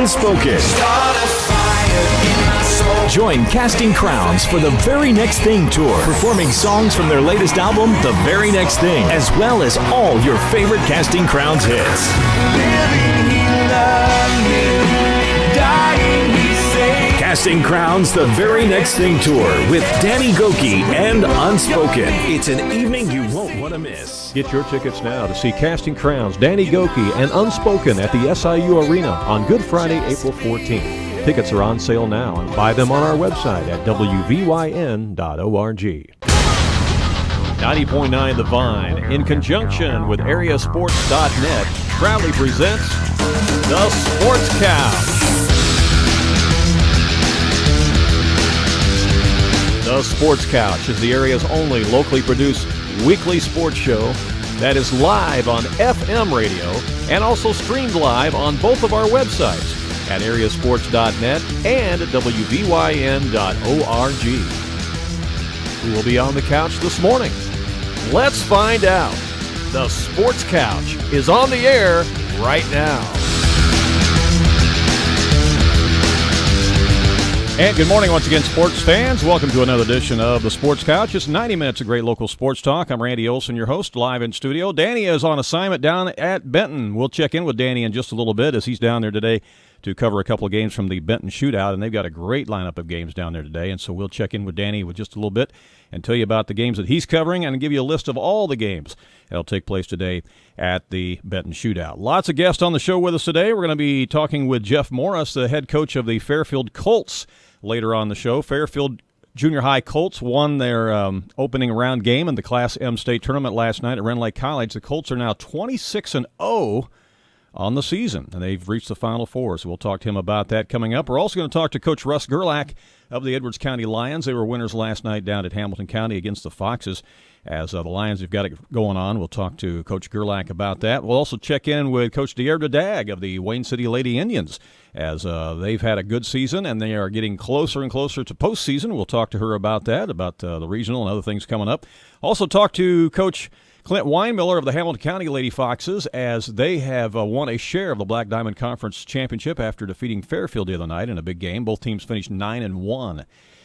Unspoken. Join Casting Crowns for the Very Next Thing tour, performing songs from their latest album, The Very Next Thing, as well as all your favorite Casting Crowns hits. Casting Crowns, The Very Next Thing tour with Danny Gokey and Unspoken. It's an evening you won't want to miss. Get your tickets now to see Casting Crowns, Danny Gokey, and Unspoken at the SIU Arena on Good Friday, April 14th. Tickets are on sale now, and buy them on our website at wvyn.org. 90.9 The Vine, in conjunction with AreaSports.net, proudly presents The Sports Couch. The Sports Couch is the area's only locally produced weekly sports show that is live on FM radio and also streamed live on both of our websites at AreaSports.net and WVYN.org. Who will be on the couch this morning? Let's find out. The Sports Couch is on the air right now. And good morning once again, sports fans. Welcome to another edition of the Sports Couch. It's 90 minutes of great local sports talk. I'm Randy Olson, your host, live in studio. Danny is on assignment down at Benton. We'll check in with Danny in just a little bit as he's down there today to cover a couple of games from the Benton Shootout, and they've got a great lineup of games down there today, and so we'll check in with Danny with just a little bit and tell you about the games that he's covering and give you a list of all the games that'll take place today at the Benton Shootout. Lots of guests on the show with us today. We're going to be talking with Jeff Morris, the head coach of the Fairfield Colts, later on the show. Fairfield Junior High Colts won their opening round game in the Class M state tournament last night at Rend Lake College. The Colts are now 26-0 on the season, and they've reached the Final Four, so we'll talk to him about that coming up. We're also going to talk to Coach Russ Gerlach of the Edwards County Lions. They were winners last night down at Hamilton County against the Foxes. As the Lions have got it going on, we'll talk to Coach Gerlach about that. We'll also check in with Coach Deairdra Dagg of the Wayne City Lady Indians, as they've had a good season, and they are getting closer and closer to postseason. We'll talk to her about that, about the regional and other things coming up. Also talk to Coach Clint Winemiller of the Hamilton County Lady Foxes, as they have won a share of the Black Diamond Conference Championship after defeating Fairfield the other night in a big game. Both teams finished 9-1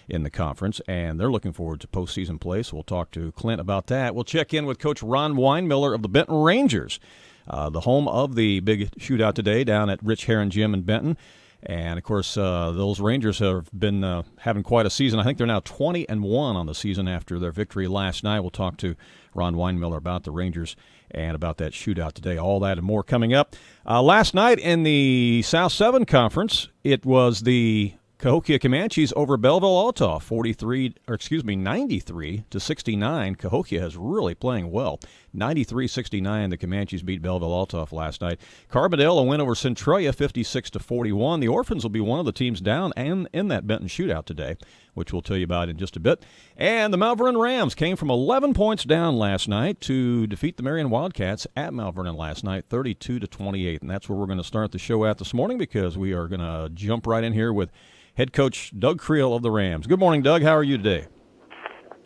in the conference, and they're looking forward to postseason play, so we'll talk to Clint about that. We'll check in with Coach Ron Winemiller of the Benton Rangers, the home of the big shootout today down at Rich Heron Gym in Benton. And, of course, those Rangers have been having quite a season. I think they're now 20-1 on the season after their victory last night. We'll talk to Ron Winemiller about the Rangers and about that shootout today. All that and more coming up. Last night in the South 7 Conference, it was the Cahokia Comanches over Belleville-Altaw, 93-69. Cahokia is really playing well. 93-69, the Comanches beat Belleville-Altaw last night. Carbondale a win over Centralia, 56-41. The Orphans will be one of the teams down and in that Benton shootout today, which we'll tell you about in just a bit. And the Mount Vernon Rams came from 11 points down last night to defeat the Marion Wildcats at Mount Vernon last night, 32-28. And that's where we're going to start the show at this morning, because we are going to jump right in here with head coach Doug Creel of the Rams. Good morning, Doug. How are you today?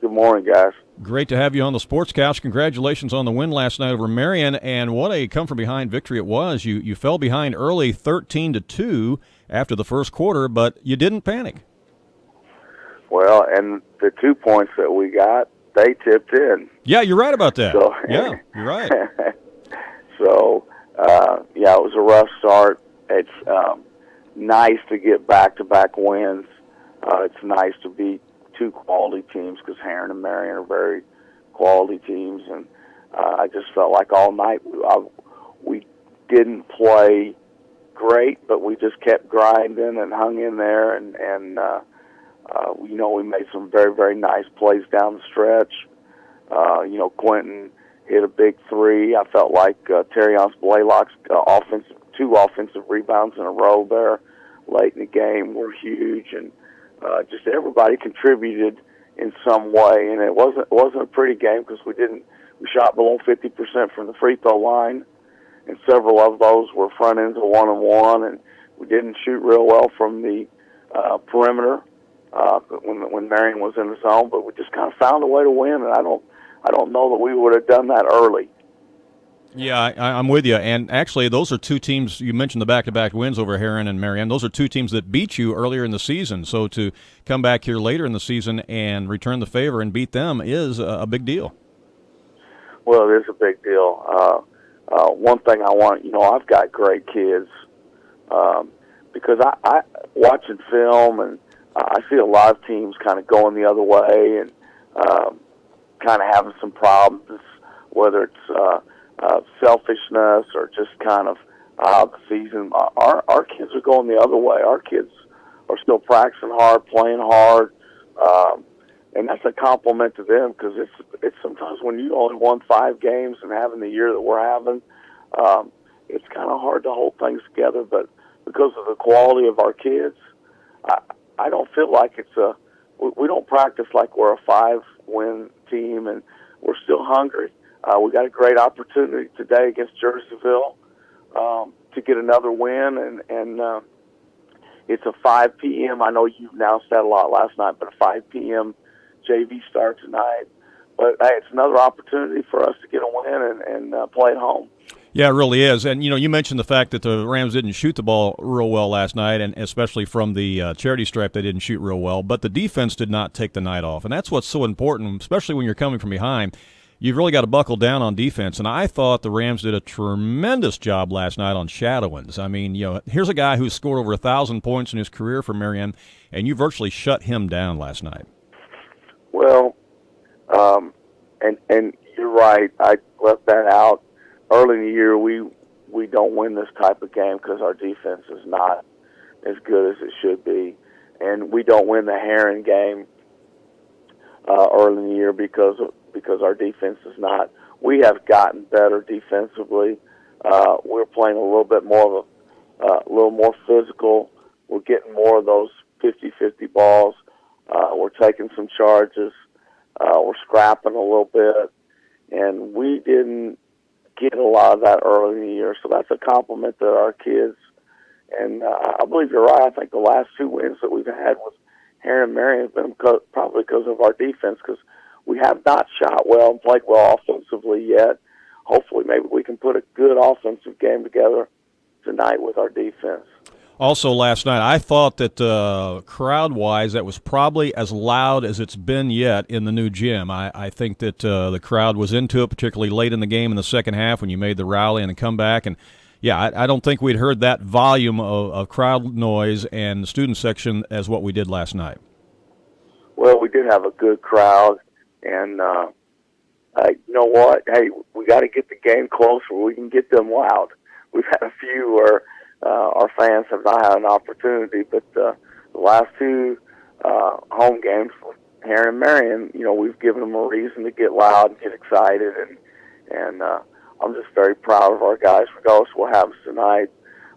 Good morning, guys. Great to have you on the Sports Couch. Congratulations on the win last night over Marion, and what a come-from-behind victory it was. You fell behind early 13-2 after the first quarter, but you didn't panic. Well, and the 2 points that we got, they tipped in. Yeah, you're right about that. So, yeah, you're right. So, it was a rough start. It's nice to get back-to-back wins. It's nice to beat two quality teams, because Heron and Marion are very quality teams. And I just felt like all night we didn't play great, but we just kept grinding and hung in there. And we made some very, very nice plays down the stretch. Quentin hit a big three. I felt like Terriance Blaylock's two offensive rebounds in a row there late in the game were huge, and just everybody contributed in some way. And it wasn't a pretty game, because we shot below 50% from the free throw line, and several of those were front ends of 1-on-1, and we didn't shoot real well from the perimeter when Marion was in the zone. But we just kind of found a way to win, and I don't know that we would have done that early. Yeah, I'm with you. And actually, those are two teams. You mentioned the back-to-back wins over Heron and Marion. Those are two teams that beat you earlier in the season. So to come back here later in the season and return the favor and beat them is a big deal. Well, it is a big deal. One thing I want, I've got great kids because I watching film and I see a lot of teams kind of going the other way and kind of having some problems, whether it's selfishness or just kind of the season. Our kids are going the other way. Our kids are still practicing hard, playing hard, and that's a compliment to them because it's sometimes when you only won 5 games and having the year that we're having, it's kind of hard to hold things together. But because of the quality of our kids, I don't feel like we don't practice like we're a 5-win team, and we're still hungry. We got a great opportunity today against Jerseyville to get another win, and it's a 5 p.m. I know you've now said a lot last night, but a 5 p.m. JV start tonight. But hey, it's another opportunity for us to get a win and play at home. Yeah, it really is. And, you mentioned the fact that the Rams didn't shoot the ball real well last night, and especially from the charity stripe, they didn't shoot real well. But the defense did not take the night off, and that's what's so important, especially when you're coming from behind. You've really got to buckle down on defense, and I thought the Rams did a tremendous job last night on shadowings. I mean, here's a guy who's scored over 1,000 points in his career for Marion, and you virtually shut him down last night. Well, and you're right. I left that out. Early in the year, we don't win this type of game because our defense is not as good as it should be, and we don't win the Heron game early in the year because our defense is not. We have gotten better defensively. We're playing a little bit more of a little more physical. We're getting more of those 50-50 balls. We're taking some charges. We're scrapping a little bit, and we didn't get a lot of that early in the year. So that's a compliment to our kids. And I believe you're right. I think the last 2 wins that we've had with Heron and Marion have been probably because of our defense, because we have not shot well and played well offensively yet. Hopefully maybe we can put a good offensive game together tonight with our defense. Also last night, I thought that crowd-wise, that was probably as loud as it's been yet in the new gym. I think that the crowd was into it, particularly late in the game in the second half when you made the rally and the comeback. And, yeah, I don't think we'd heard that volume of crowd noise and the student section as what we did last night. Well, we did have a good crowd, and you know what? Hey, we got to get the game close where we can get them loud. We've had a few where our fans have not had an opportunity, but the last 2 home games with Heron and Marion, we've given them a reason to get loud and get excited, and I'm just very proud of our guys. Regardless of what happens tonight,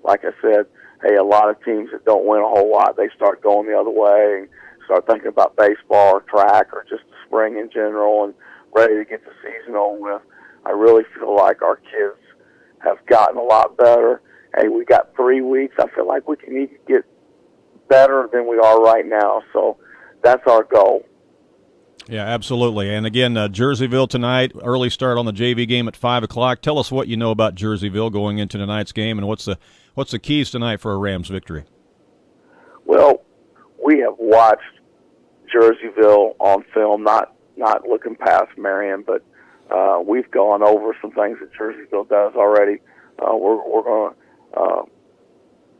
like I said, hey, a lot of teams that don't win a whole lot, they start going the other way and start thinking about baseball or track or just the spring in general and ready to get the season on with. I really feel like our kids have gotten a lot better. Hey, we got 3 weeks. I feel like we can even get better than we are right now. So that's our goal. Yeah, absolutely. And again, Jerseyville tonight, early start on the JV game at 5 o'clock. Tell us what you know about Jerseyville going into tonight's game, and what's the keys tonight for a Rams victory? Well, we have watched Jerseyville on film, not looking past Marion, but we've gone over some things that Jerseyville does already. We're going to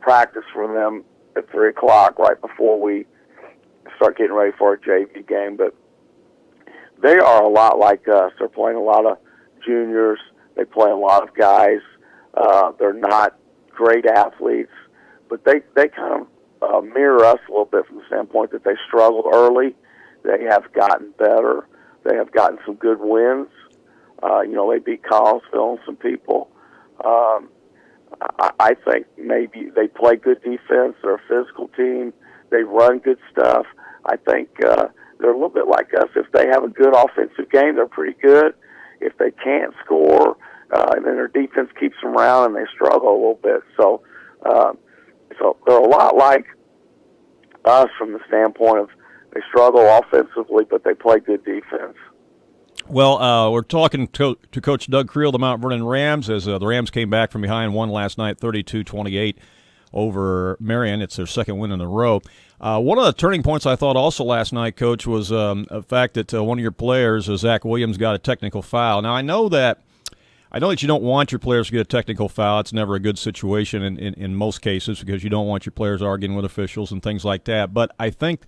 practice for them at 3 o'clock right before we start getting ready for our JV game. But they are a lot like us. They're playing a lot of juniors. They play a lot of guys. They're not great athletes, but they kind of mirror us a little bit from the standpoint that they struggled early. They have gotten better. They have gotten some good wins. They beat Collinsville and some people. I think maybe they play good defense. They're a physical team. They run good stuff. I think they're a little bit like us. If they have a good offensive game, they're pretty good. If they can't score, and then their defense keeps them around and they struggle a little bit. So they're a lot like us from the standpoint of they struggle offensively, but they play good defense. Well, we're talking to Coach Doug Creel, the Mount Vernon Rams, as the Rams came back from behind, won last night 32-28 over Marion. It's their second win in a row. One of the turning points I thought also last night, Coach, was the fact that one of your players, Zach Williams, got a technical foul. Now, I know that you don't want your players to get a technical foul. It's never a good situation in most cases because you don't want your players arguing with officials and things like that. But I think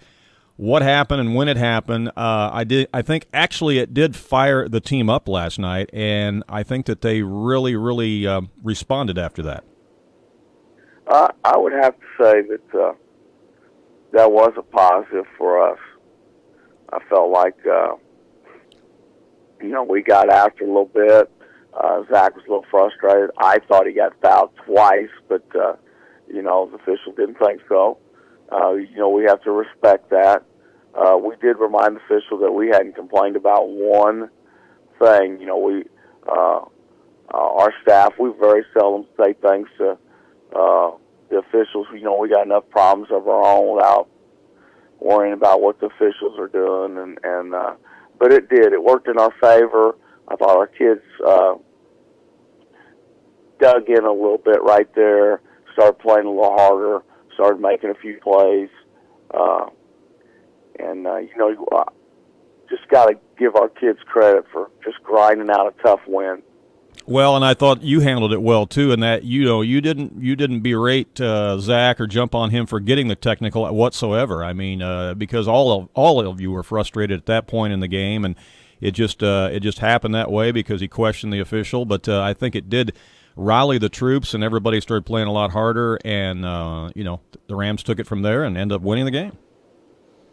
what happened and when it happened, I think actually it did fire the team up last night, and I think that they really, really responded after that. I would have to say that that was a positive for us. I felt like, we got after a little bit. Zach was a little frustrated. I thought he got fouled twice, but, the official didn't think so. We have to respect that. We did remind the official that we hadn't complained about one thing. Our staff, we very seldom say things to the officials. We got enough problems of our own without worrying about what the officials are doing. But it did. It worked in our favor. I thought our kids dug in a little bit right there, started playing a little harder, started making a few plays. Just got to give our kids credit for just grinding out a tough win. Well, and I thought you handled it well too, in that you didn't berate Zach or jump on him for getting the technical whatsoever. I mean, because all of you were frustrated at that point in the game, and it just happened that way because he questioned the official. But I think it did rally the troops, and everybody started playing a lot harder, and the Rams took it from there and ended up winning the game.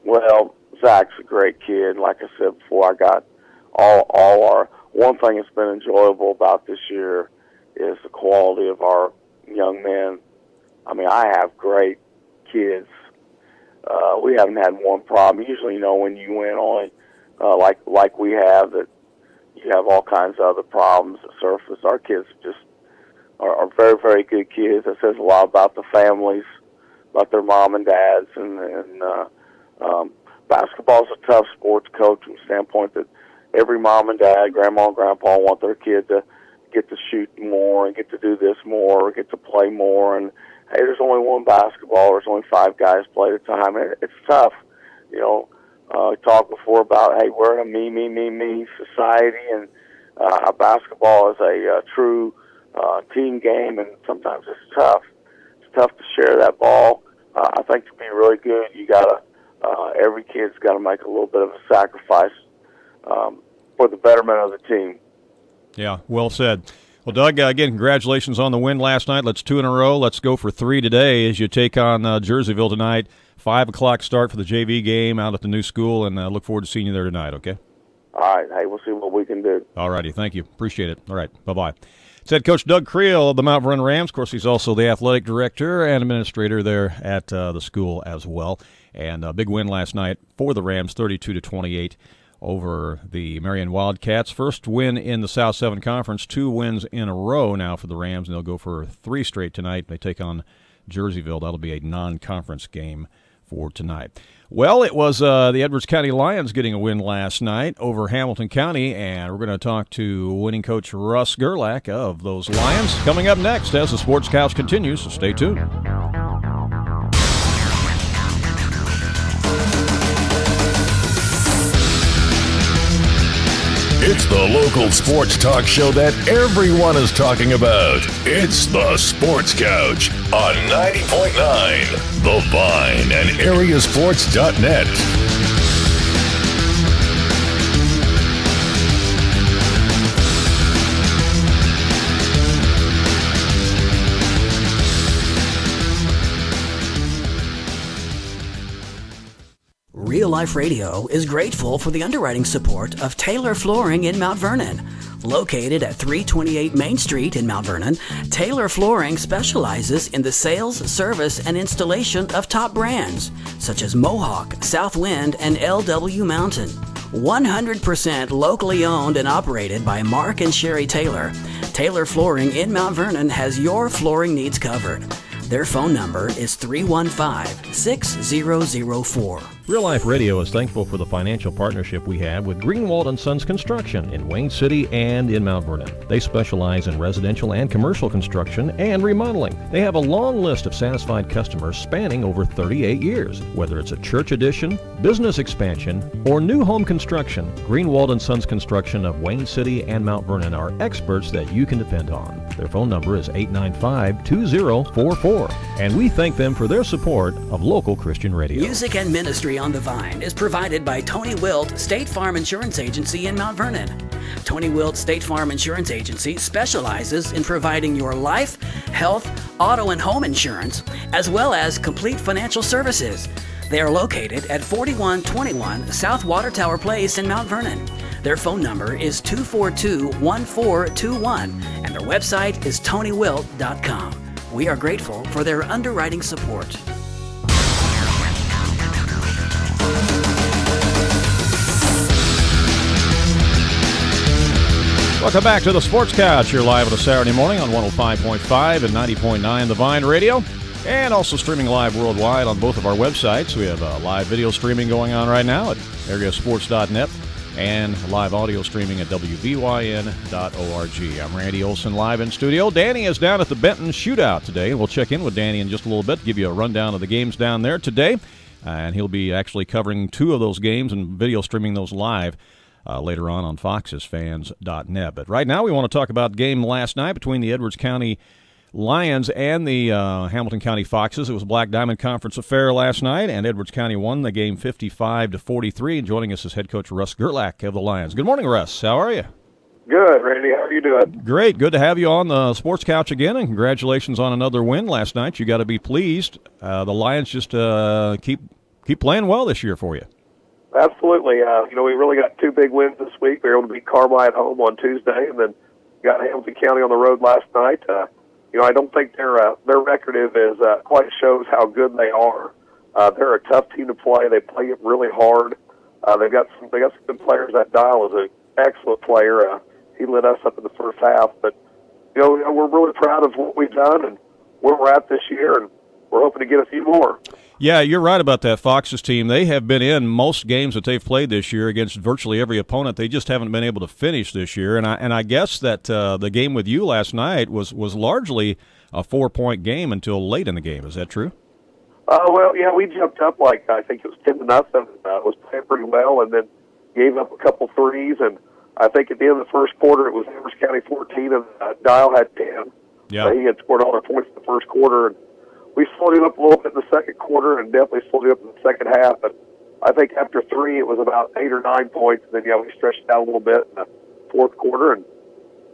Well, Zach's a great kid. Like I said before, I got all our. One thing that's been enjoyable about this year is the quality of our young men. I mean, I have great kids. We haven't had one problem. Usually, when you win only like we have, that you have all kinds of other problems that surface. Our kids just are very, very good kids. That says a lot about the families, about their mom and dads, and basketball's a tough sport to coach from the standpoint that every mom and dad, grandma and grandpa want their kid to get to shoot more and get to do this more or get to play more. And, hey, there's only one basketball. There's only 5 guys play at a time. It's tough. We talked before about, hey, we're in a me society, and basketball is a true team game, and sometimes it's tough. It's tough to share that ball. I think to be really good, you got to every kid's got to make a little bit of a sacrifice for the betterment of the team. Yeah, well said. Well, Doug, again, congratulations on the win last night. Let's 2 in a row. Let's go for 3 today as you take on Jerseyville tonight. 5 o'clock start for the JV game out at the new school, and look forward to seeing you there tonight, okay? All right. Hey, we'll see what we can do. All righty. Thank you. Appreciate it. All right. Bye-bye. It's head coach Doug Creel of the Mount Vernon Rams. Of course, he's also the athletic director and administrator there at the school as well. And a big win last night for the Rams, 32-28 over the Marion Wildcats. First win in the South 7 Conference, 2 wins in a row now for the Rams, and they'll go for 3 straight tonight. They take on Jerseyville. That'll be a non-conference game for tonight. Well, it was the Edwards County Lions getting a win last night over Hamilton County, and we're going to talk to winning coach Russ Gerlach of those Lions coming up next as the Sports Couch continues, so stay tuned. It's the local sports talk show that everyone is talking about. It's the Sports Couch on 90.9, The Vine, and AreaSports.net. Real Life Radio is grateful for the underwriting support of Taylor Flooring in Mount Vernon. Located at 328 Main Street in Mount Vernon, Taylor Flooring specializes in the sales, service, and installation of top brands such as Mohawk, Southwind, and LW Mountain. 100% locally owned and operated by Mark and Sherry Taylor, Taylor Flooring in Mount Vernon has your flooring needs covered. Their phone number is 315-6004. Real Life Radio is thankful for the financial partnership we have with Greenwald & Sons Construction in Wayne City and in Mount Vernon. They specialize in residential and commercial construction and remodeling. They have a long list of satisfied customers spanning over 38 years. Whether it's a church addition, business expansion, or new home construction, Greenwald & Sons Construction of Wayne City and Mount Vernon are experts that you can depend on. Their phone number is 895-2044, and we thank them for their support of local Christian radio. Music and ministry on the Vine is provided by Tony Wilt State Farm Insurance Agency in Mount Vernon. Tony Wilt State Farm Insurance Agency specializes in providing your life, health, auto, and home insurance, as well as complete financial services. They are located at 4121 South Water Tower Place in Mount Vernon. Their phone number is 242-1421, and their website is tonywilt.com. We are grateful for their underwriting support. Welcome back to the Sports Couch. You're live on a Saturday morning on 105.5 and 90.9 The Vine Radio, and also streaming live worldwide on both of our websites. We have live video streaming going on right now at AreaSports.net and live audio streaming at WVYN.org. I'm Randy Olson, live in studio. Danny is down at the Benton Shootout today. We'll check in with Danny in just a little bit, give you a rundown of the games down there today, and he'll be actually covering two of those games and video streaming those live later on foxesfans.net. But right now we want to talk about the game last night between the Edwards County Lions and the Hamilton County Foxes. It was a Black Diamond Conference affair last night, and Edwards County won the game 55-43. And joining us is head coach Russ Gerlach of the Lions. Good morning, Russ. How are you? Good, Randy. How are you doing? Great. Good to have you on the Sports Couch again, and congratulations on another win last night. You got to be pleased. The Lions just keep playing well this year for you. Absolutely. We really got two big wins this week. We were able to beat Carmi at home on Tuesday, and then got Hamilton County on the road last night. I don't think their record is quite shows how good they are. They're a tough team to play. They play it really hard. They got some good players. That Dial is an excellent player. He lit us up in the first half. But we're really proud of what we've done and where we're at this year, and we're hoping to get a few more. Yeah, you're right about that Foxes team. They have been in most games that they've played this year against virtually every opponent. They just haven't been able to finish this year. And I guess that the game with you last night was largely a 4-point game until late in the game. Is that true? Well, yeah, we jumped up I think it was 10-0. Was playing pretty well, and then gave up a couple threes. And I think at the end of the first quarter, it was Edwards County 14 and Dial had 10. Yeah, he had scored all their points in the first quarter. And we slowed him up a little bit in the second quarter, and definitely slowed him up in the second half. But I think after three, it was about 8 or 9 points. And then, we stretched it out a little bit in the fourth quarter. And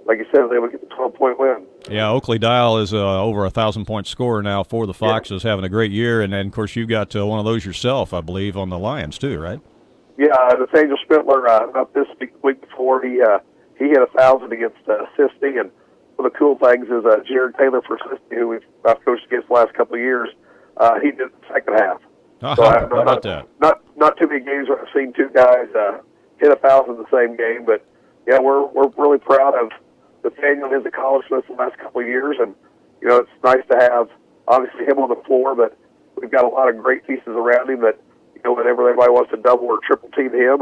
like you said, they would get the 12-point win. Yeah, Oakley Dial is over a 1,000-point scorer now for the Foxes, having a great year. And then, of course, you've got one of those yourself, I believe, on the Lions too, right? Yeah, Nathaniel Spitler, about this week before, he hit 1,000 against Sisty. And one of the cool things is Jared Taylor for Sisty, who I've coached against the last couple of years, he did the second half. So how about that? Not too many games where I've seen two guys hit 1,000 in the same game, but yeah, we're really proud of Nathaniel and his accomplishments the last couple of years, and it's nice to have obviously him on the floor, but we've got a lot of great pieces around him that whenever anybody wants to double or triple team him,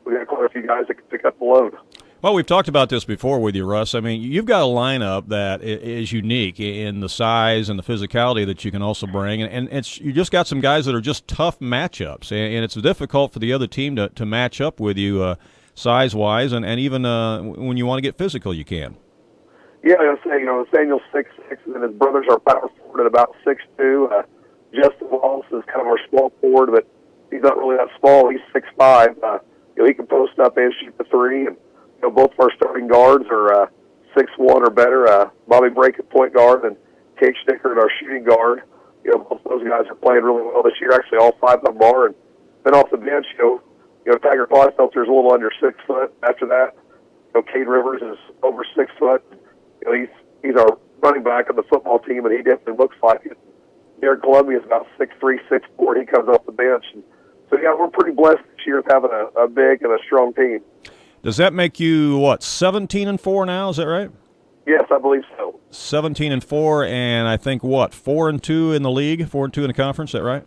we got quite a few guys that can pick up the load. Well, we've talked about this before with you, Russ. I mean, you've got a lineup that is unique in the size and the physicality that you can also bring, and you just got some guys that are just tough matchups, and it's difficult for the other team to match up with you size-wise, and even when you want to get physical, you can. Yeah, I was saying, Nathaniel's 6'6", and then his brothers are power forward at about 6'2". Justin Wallace is kind of our small forward, but he's not really that small. He's 6'5". He can post up and shoot the three, and both of our starting guards are 6'1" or better. Bobby Brake at point guard and Kate Schnicker at our shooting guard. Both of those guys are playing really well this year. Actually, all five of them are. And then off the bench, Tiger Glasfelter is a little under 6 foot. After that, Cade Rivers is over 6 foot. He's our running back on the football team, and he definitely looks like it. Derek Columbia is about 6'3", 6'4". He comes off the bench. And so, we're pretty blessed this year with having a big and a strong team. Does that make you, 17-4 now? Is that right? Yes, I believe so. 17-4, and I think 4-2 in the league, 4-2 in the conference. Is that right?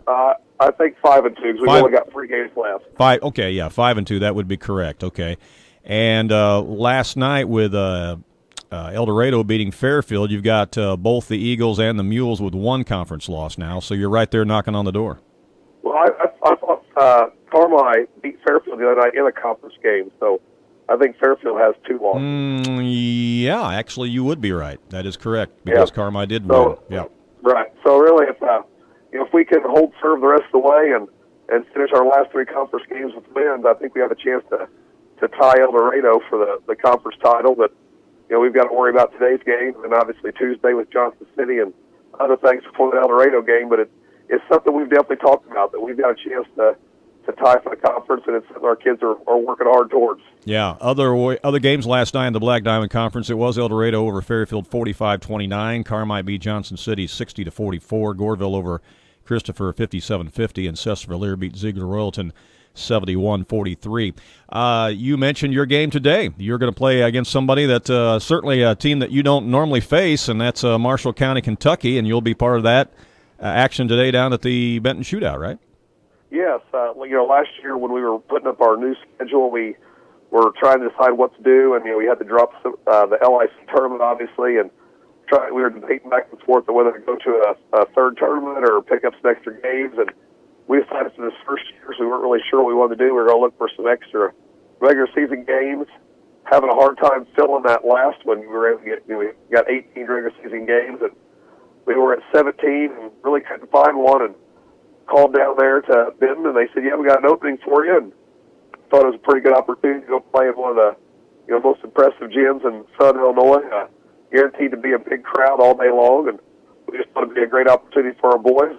I think 5-2 because we've only got 3 games left. 5. Okay, yeah, 5-2. That would be correct. Okay, and last night with El Dorado beating Fairfield, you've got both the Eagles and the Mules with 1 conference loss now, so you're right there knocking on the door. Well, I thought Carmi beat Fairfield the other night in a conference game, so I think Fairfield has 2 losses. Yeah, actually, you would be right. That is correct because Carmi did win. Yeah, right. So really, if we can hold serve the rest of the way and finish our last 3 conference games with wins, I think we have a chance to tie El Dorado for the conference title. But we've got to worry about today's game and obviously Tuesday with Johnson City and other things before the El Dorado game. But it's something we've definitely talked about, that we've got a chance to tie for the conference, and it's something our kids are working hard towards. Yeah, other games last night in the Black Diamond Conference, it was El Dorado over Fairfield 45-29, Carmi beat Johnson City 60-44, Goreville over Christopher 57-50, and Cesar beat Ziegler-Royalton 71-43. You mentioned your game today. You're going to play against somebody that certainly a team that you don't normally face, and that's Marshall County, Kentucky, and you'll be part of that action today down at the Benton Shootout, right? Yes. Last year when we were putting up our new schedule, we were trying to decide what to do, and we had to drop the LIC tournament, obviously, and we were debating back and forth on whether to go to a third tournament or pick up some extra games, and we decided for this first year, so we weren't really sure what we wanted to do. We were going to look for some extra regular season games, having a hard time filling that last one. We were able to get, we got 18 regular season games, and we were at 17 and really couldn't find one, and called down there to Benton, and they said, yeah, we got an opening for you, and thought it was a pretty good opportunity to go play in one of the most impressive gyms in Southern Illinois. Guaranteed to be a big crowd all day long, and we just thought it would be a great opportunity for our boys.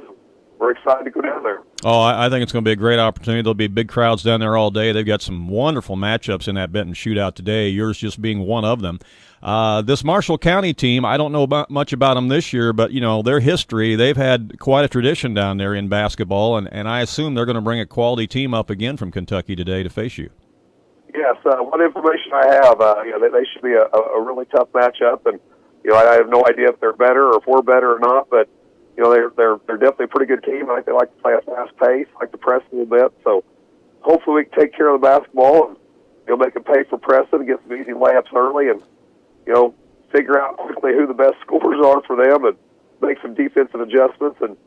We're excited to go down there. Oh, I think it's going to be a great opportunity. There'll be big crowds down there all day. They've got some wonderful matchups in that Benton Shootout today, yours just being one of them. This Marshall County team, I don't know much about them this year, but, their history, they've had quite a tradition down there in basketball, and I assume they're going to bring a quality team up again from Kentucky today to face you. Yes, what information I have, they should be a really tough matchup, and, I have no idea if they're better or if we're better or not, but they're definitely a pretty good team. I think they like to play a fast pace, like to press a little bit. So hopefully we can take care of the basketball and make them pay for pressing and get some easy layups early, and figure out quickly who the best scorers are for them, and make some defensive adjustments, and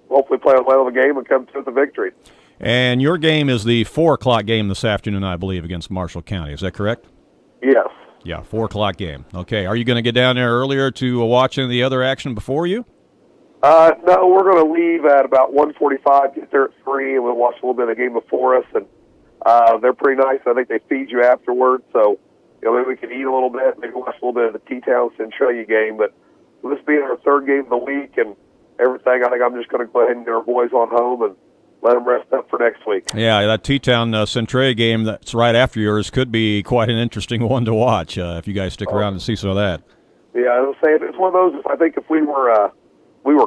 hopefully play a well of a game and come to the victory. And your game is the 4:00 game this afternoon, I believe, against Marshall County. Is that correct? Yes. Yeah, 4:00 game. Okay. Are you going to get down there earlier to watch any of the other action before you? No, we're going to leave at about 1:45, get there at 3, and we'll watch a little bit of the game before us. And they're pretty nice. I think they feed you afterwards, so maybe we can eat a little bit, maybe watch a little bit of the T-Town Centralia game. But with this being our 3rd game of the week and everything, I think I'm just going to go ahead and get our boys on home and let them rest up for next week. Yeah, that T-Town Centralia game that's right after yours could be quite an interesting one to watch if you guys stick around and see some of that. Yeah, I was saying it's one of those. I think if we were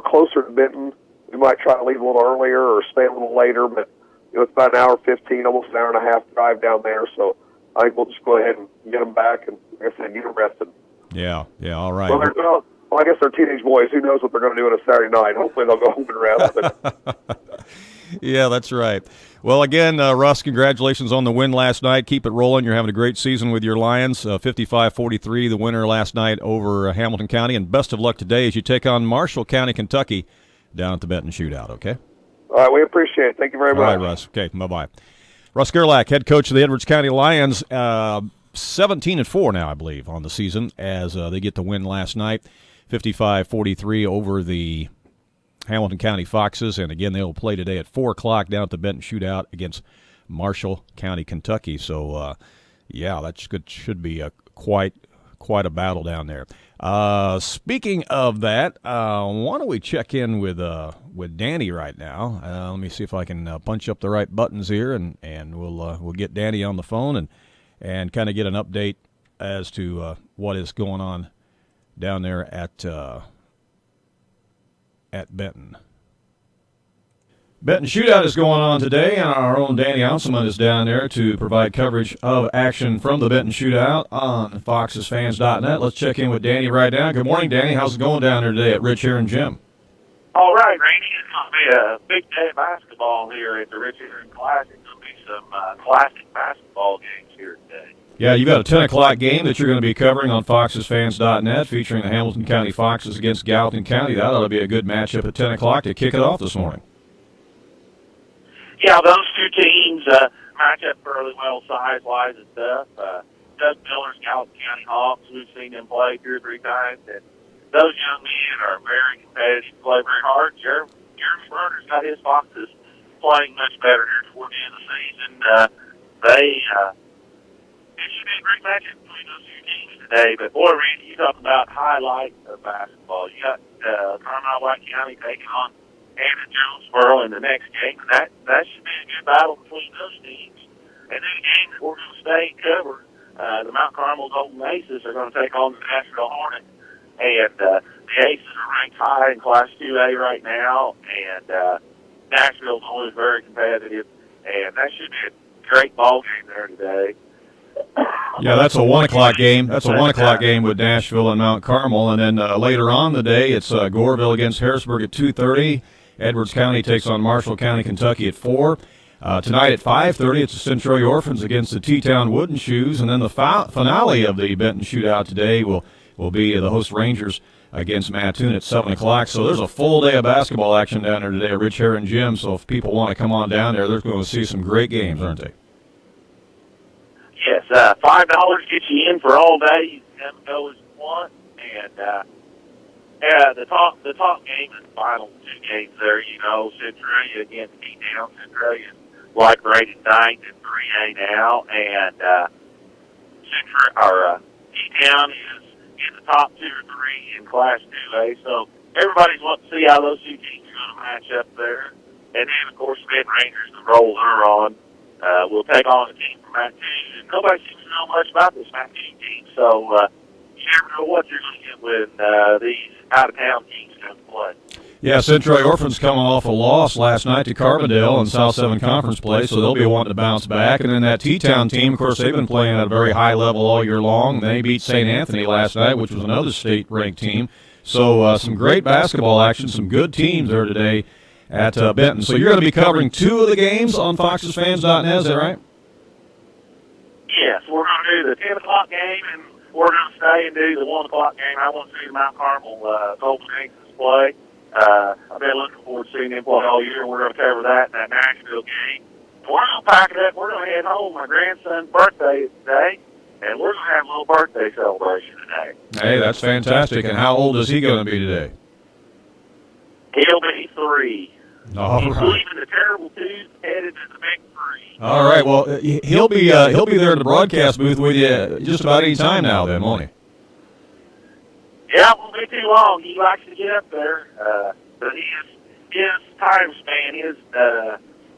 closer to Benton, we might try to leave a little earlier or stay a little later. But it's about an hour 15, almost an hour and a half drive down there. So I think we'll just go ahead and get them back and, like I said, get them rested. Yeah, all right. Well, I guess they're teenage boys. Who knows what they're going to do on a Saturday night? Hopefully they'll go home and rest. Yeah, that's right. Well, again, Russ, congratulations on the win last night. Keep it rolling. You're having a great season with your Lions. 55-43, the winner last night over Hamilton County. And best of luck today as you take on Marshall County, Kentucky, down at the Benton Shootout, okay? All right, we appreciate it. Thank you very much. All right, Russ. Okay, bye-bye. Russ Gerlach, head coach of the Edwards County Lions, 17-4 now, I believe, on the season as they get the win last night, 55-43 over the Hamilton County Foxes, and again, they'll play today at 4:00 down at the Benton Shootout against Marshall County, Kentucky. So, that should be quite a battle down there. Speaking of that, why don't we check in with Danny right now? Let me see if I can punch up the right buttons here, and we'll get Danny on the phone and kind of get an update as to what is going on down there at Benton. Benton Shootout is going on today, and our own Danny Ounselman is down there to provide coverage of action from the Benton Shootout on FoxesFans.net. Let's check in with Danny right now. Good morning, Danny. How's it going down there today at Rich Heron Gym? All right, Randy. going to be a big day of basketball here at the Richard Classic. There'll be some classic basketball games here today. Yeah, you've got a 10 o'clock game that you're going to be covering on FoxesFans.net featuring the Hamilton County Foxes against Gallatin County. That ought to be a good matchup at 10 o'clock to kick it off this morning. Yeah, those two teams match up fairly well size-wise and stuff. Doug Miller's Gallatin County Hawks, we've seen them play 2 or 3 times, and those young men are very competitive, play very hard. Jeremy Berner's got his Foxes playing much better here toward the end of the season. It should be a great matchup between those two teams today. But, boy, Randy, you talk about highlights of basketball. You got Carmel-White County taking on Anna Jonesboro in the next game. That should be a good battle between those teams. And then a game that we're going to stay and cover, the Mount Carmel Golden Aces are going to take on the Nashville Hornets. And the Aces are ranked high in Class 2A right now, and Nashville's always very competitive. And that should be a great ball game there today. Yeah, that's a 1 o'clock game. That's a 1 o'clock game with Nashville and Mount Carmel. And then later on the day, it's Goreville against Harrisburg at 2:30. Edwards County takes on Marshall County, Kentucky at 4. Tonight at 5:30, it's the Centroy Orphans against the T-Town Wooden Shoes. And then the finale of the Benton Shootout today will be the host Rangers against Mattoon at 7 o'clock. So there's a full day of basketball action down there today at Rich Herron Gym. So if people want to come on down there, they're going to see some great games, aren't they? Yes, $5 gets you in for all day. You can come go as you want. And the top game and final 2 games there, Centralia against T-Town. Centralia's like rated 9th in 3A now, and T-Town is in the top 2 or 3 in Class 2A. So everybody's wanting to see how those two teams are going to match up there. And then, of course, Benton Rangers, the role they're on, will take on a team from Mattoon. And nobody seems to know much about this Mattoon team, so you never know what you're going to get when these out-of-town teams come to play. Yeah, Centroy Orphans coming off a loss last night to Carbondale in South 7 Conference play, so they'll be wanting to bounce back. And then that T-Town team, of course, they've been playing at a very high level all year long. They beat St. Anthony last night, which was another state-ranked team. So some great basketball action, some good teams there today at Benton. So you're going to be covering 2 of the games on FoxesFans.net, is that right? Yes, we're going to do the 10 o'clock game, and we're going to stay and do the 1 o'clock game. I want to see the Mount Carmel Golden Aces play. I've been looking forward to seeing them play all year. We're going to cover that in that Nashville game. We're going to pack it up. We're going to head home. My grandson's birthday is today, and we're going to have a little birthday celebration today. Hey, that's fantastic. And how old is he going to be today? He'll be 3. All He's right. leaving the terrible 2s, headed to the big 3. All right. Well, he'll be there in the broadcast booth with you just about any time now, then, won't he? Yeah, it won't be too long. He likes to get up there, but his time span, his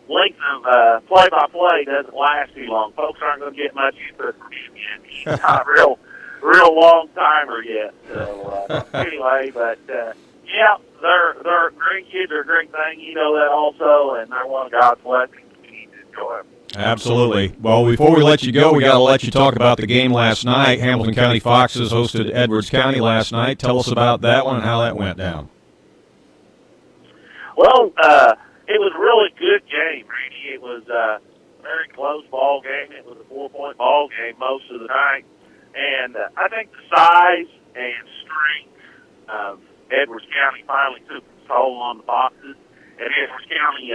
length of play-by-play doesn't last too long. Folks aren't going to get much input from him yet. He's not a real long timer yet. So anyway, but yeah, they're great kids. They're a great thing. You know that also, and they're one of God's blessings. We need to enjoy them. Absolutely. Well, before we let you go, we got to let you talk about the game last night. Hamilton County Foxes hosted Edwards County last night. Tell us about that one and how that went down. Well, it was a really good game, Randy. It was a very close ball game. It was a 4-point ball game most of the night. And I think the size and strength of Edwards County finally took its toll on the Foxes. And Edwards County,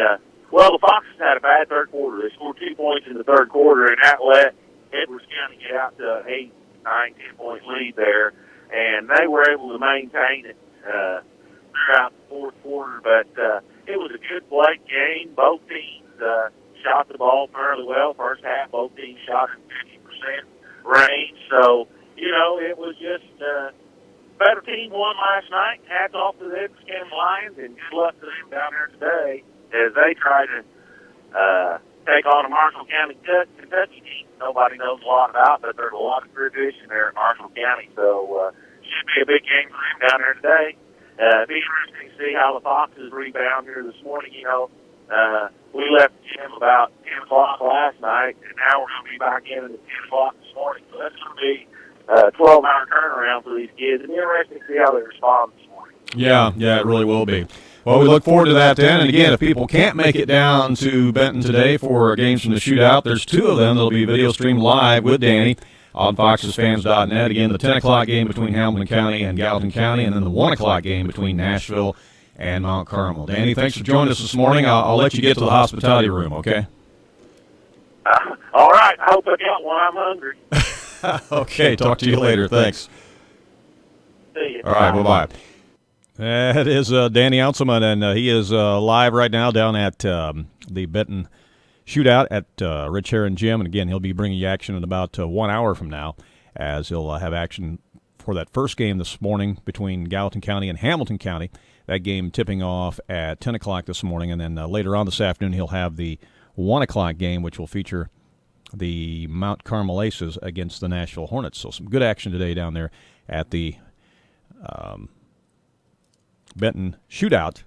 the Foxes had a bad third quarter. They scored 2 points in the third quarter, and that let Edwards County get out to an 8, 9, 10-point lead there. And they were able to maintain it throughout the fourth quarter. But it was a good play game. Both teams shot the ball fairly well. First half, both teams shot in 50% range. So, it was just better team won last night. Hats off to the Edwards County Lions, and good luck to them down there today as they try to take on a Marshall County, Kentucky team nobody knows a lot about, but there's a lot of tradition there at Marshall County. So should be a big game for them down there today. It'll be interesting to see how the Foxes rebound here this morning. We left the gym about 10 o'clock last night, and now we're going to be back in at 10 o'clock this morning. So that's going to be a 12-hour turnaround for these kids. It'll be interesting to see how they respond this morning. Yeah, it really will be. Well, we look forward to that then. And again, if people can't make it down to Benton today for games from the shootout, there's 2 of them that'll be video streamed live with Danny on FoxesFans.net. Again, the 10 o'clock game between Hamilton County and Gallatin County, and then the 1 o'clock game between Nashville and Mount Carmel. Danny, thanks for joining us this morning. I'll let you get to the hospitality room, okay? All right. I hope I got one. I'm hungry. Okay, talk to you later. Thanks. See you. All right, bye-bye. That is Danny Outselman, and he is live right now down at the Benton shootout at Rich Heron Gym. And again, he'll be bringing you action in about 1 hour from now, as he'll have action for that first game this morning between Gallatin County and Hamilton County. That game tipping off at 10 o'clock this morning, and then later on this afternoon he'll have the 1 o'clock game, which will feature the Mount Carmel Aces against the Nashville Hornets. So some good action today down there at the Benton shootout.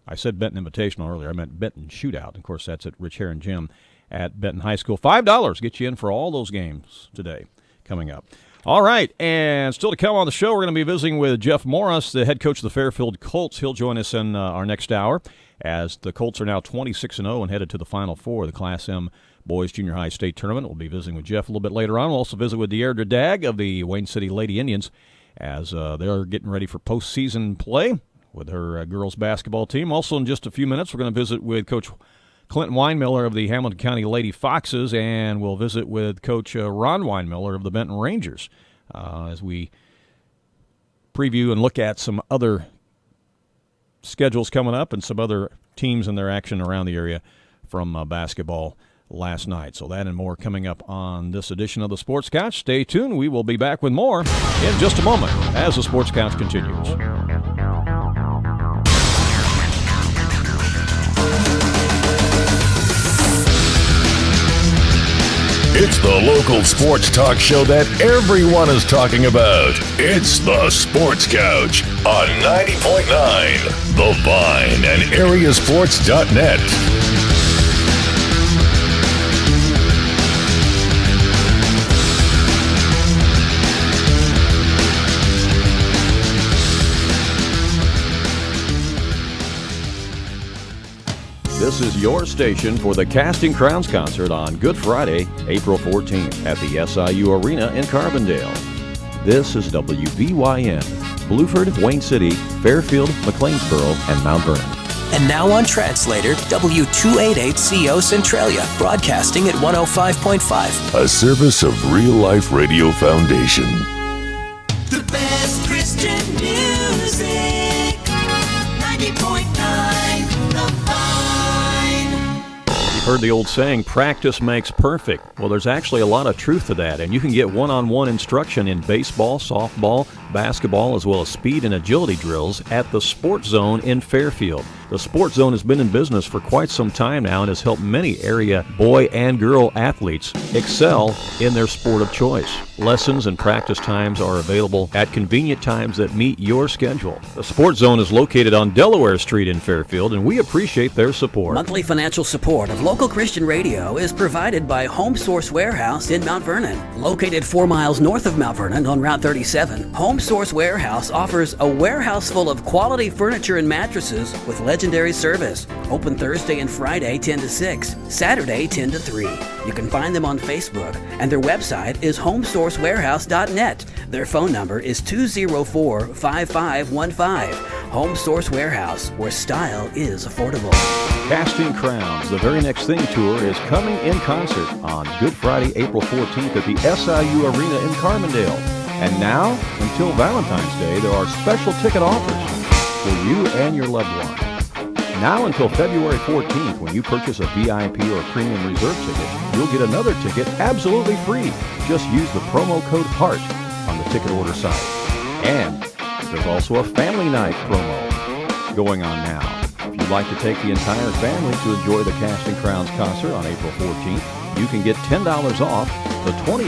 I said Benton Invitational earlier. I meant Benton shootout. Of course, that's at Rich Heron Gym at Benton High School. $5 get you in for all those games today coming up. All right, and still to come on the show, we're going to be visiting with Jeff Morris, the head coach of the Fairfield Colts. He'll join us in our next hour, as the Colts are now 26-0 and headed to the Final Four of the Class M Boys Junior High State Tournament. We'll be visiting with Jeff a little bit later on. We'll also visit with Deairdra Dagg of the Wayne City Lady Indians, as they're getting ready for postseason play with her girls basketball team. Also, in just a few minutes, we're going to visit with Coach Clint Winemiller of the Hamilton County Lady Foxes, and we'll visit with Coach Ron Winemiller of the Benton Rangers as we preview and look at some other schedules coming up and some other teams and their action around the area from basketball last night. So that and more coming up on this edition of the Sports Couch. Stay tuned. We will be back with more in just a moment as the Sports Couch continues. It's the local sports talk show that everyone is talking about. It's the Sports Couch on 90.9 The Vine and AreaSports.net. This is your station for the Casting Crowns concert on Good Friday, April 14th at the SIU Arena in Carbondale. This is WVYN, Blueford, Wayne City, Fairfield, McLeansboro, and Mount Vernon. And now on Translator, W288CO Centralia, broadcasting at 105.5. A service of Real Life Radio Foundation. The best Christian music, 90.9 The Vine. Heard the old saying, practice makes perfect. Well, there's actually a lot of truth to that, and you can get one-on-one instruction in baseball, softball, basketball, as well as speed and agility drills at the Sports Zone in Fairfield. The Sports Zone has been in business for quite some time now and has helped many area boy and girl athletes excel in their sport of choice. Lessons and practice times are available at convenient times that meet your schedule. The Sports Zone is located on Delaware Street in Fairfield, and we appreciate their support. Monthly financial support of local Christian radio is provided by Home Source Warehouse in Mount Vernon. Located 4 miles north of Mount Vernon on Route 37, Home Source Warehouse offers a warehouse full of quality furniture and mattresses with legendary service. Open Thursday and Friday 10 to 6, Saturday 10 to 3. You can find them on Facebook, and their website is homesourcewarehouse.net. Their phone number is 204-5515. Home Source Warehouse, where style is affordable. Casting Crowns, the very next thing tour, is coming in concert on Good Friday, April 14th at the SIU Arena in Carbondale. And now, until Valentine's Day, there are special ticket offers for you and your loved one. Now until February 14th, when you purchase a VIP or premium reserve ticket, you'll get another ticket absolutely free. Just use the promo code HEART on the ticket order site. And there's also a family night promo going on now. If you'd like to take the entire family to enjoy the Casting Crowns concert on April 14th, you can get $10 off the $28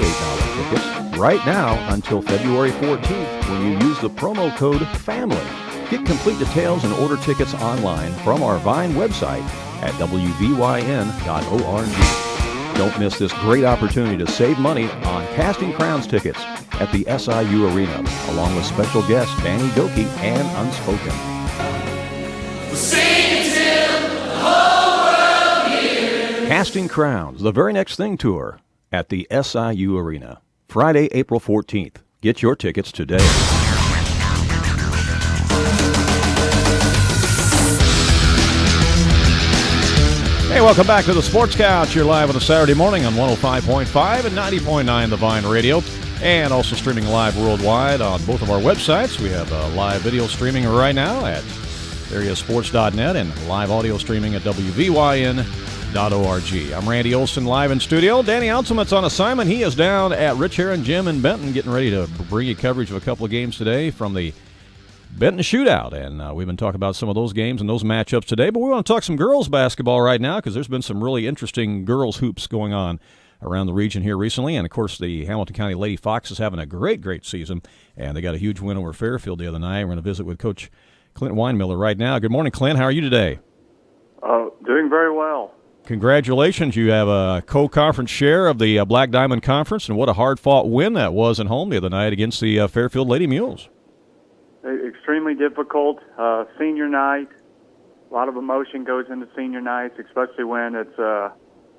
tickets right now until February 14th when you use the promo code FAMILY. Get complete details and order tickets online from our Vine website at wvyn.org. Don't miss this great opportunity to save money on Casting Crowns tickets at the SIU Arena, along with special guests Danny Doki and Unspoken. Casting Crowns, the very next thing tour at the SIU Arena, Friday, April 14th. Get your tickets today. Hey, welcome back to the Sports Couch. You're live on a Saturday morning on 105.5 and 90.9 The Vine Radio, and also streaming live worldwide on both of our websites. We have live video streaming right now at AreaSports.net and live audio streaming at WVYN.org. I'm Randy Olson, live in studio. Danny Outsumet's on assignment. He is down at Rich Heron Gym in Benton, getting ready to bring you coverage of a couple of games today from the Benton Shootout. And we've been talking about some of those games and those matchups today, but we want to talk some girls basketball right now because there's been some really interesting girls hoops going on around the region here recently. And, of course, the Hamilton County Lady Fox is having a great season, and they got a huge win over Fairfield the other night. We're going to visit with Coach Clint Winemiller right now. Good morning, Clint. How are you today? Doing very well. Congratulations. You have a co-conference share of the Black Diamond Conference, and what a hard-fought win that was at home the other night against the Fairfield Lady Mules. Extremely difficult. Senior night, a lot of emotion goes into senior nights, especially when it's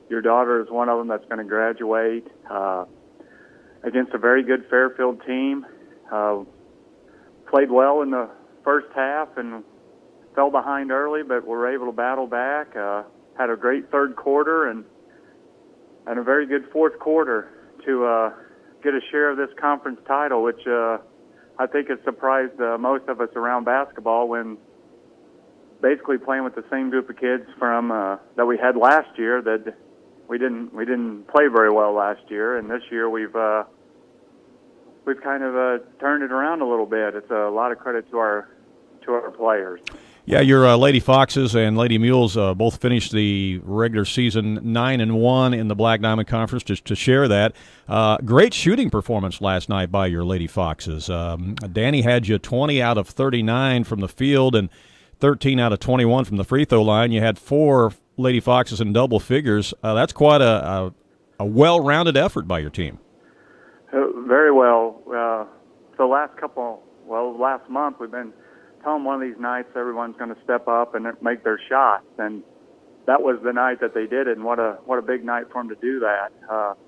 your daughter is one of them that's going to graduate against a very good Fairfield team. Played well in the first half and fell behind early, but were able to battle back. Had a great third quarter and a very good fourth quarter to get a share of this conference title, which I think has surprised most of us around basketball when basically playing with the same group of kids from that we had last year that we didn't play very well last year, and this year we've kind of turned it around a little bit. It's a lot of credit to our players. Yeah, your Lady Foxes and Lady Mules both finished the regular season 9-1 in the Black Diamond Conference. Just to share that, great shooting performance last night by your Lady Foxes. Danny had you 20 out of 39 from the field and 13 out of 21 from the free throw line. You had 4 Lady Foxes in double figures. That's quite a well-rounded effort by your team. Very well. Last month we've been telling one of these nights everyone's going to step up and make their shots, and that was the night that they did it. And what a big night for them to do that.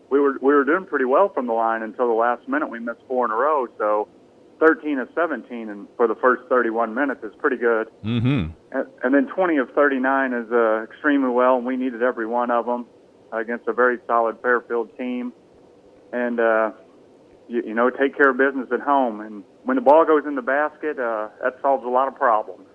We were doing pretty well from the line until the last minute. We missed 4 in a row, so 13 of 17 and for the first 31 minutes is pretty good. Mm-hmm. And then 20 of 39 is extremely well, and we needed every one of them against a very solid Fairfield team. And take care of business at home. And when the ball goes in the basket, that solves a lot of problems.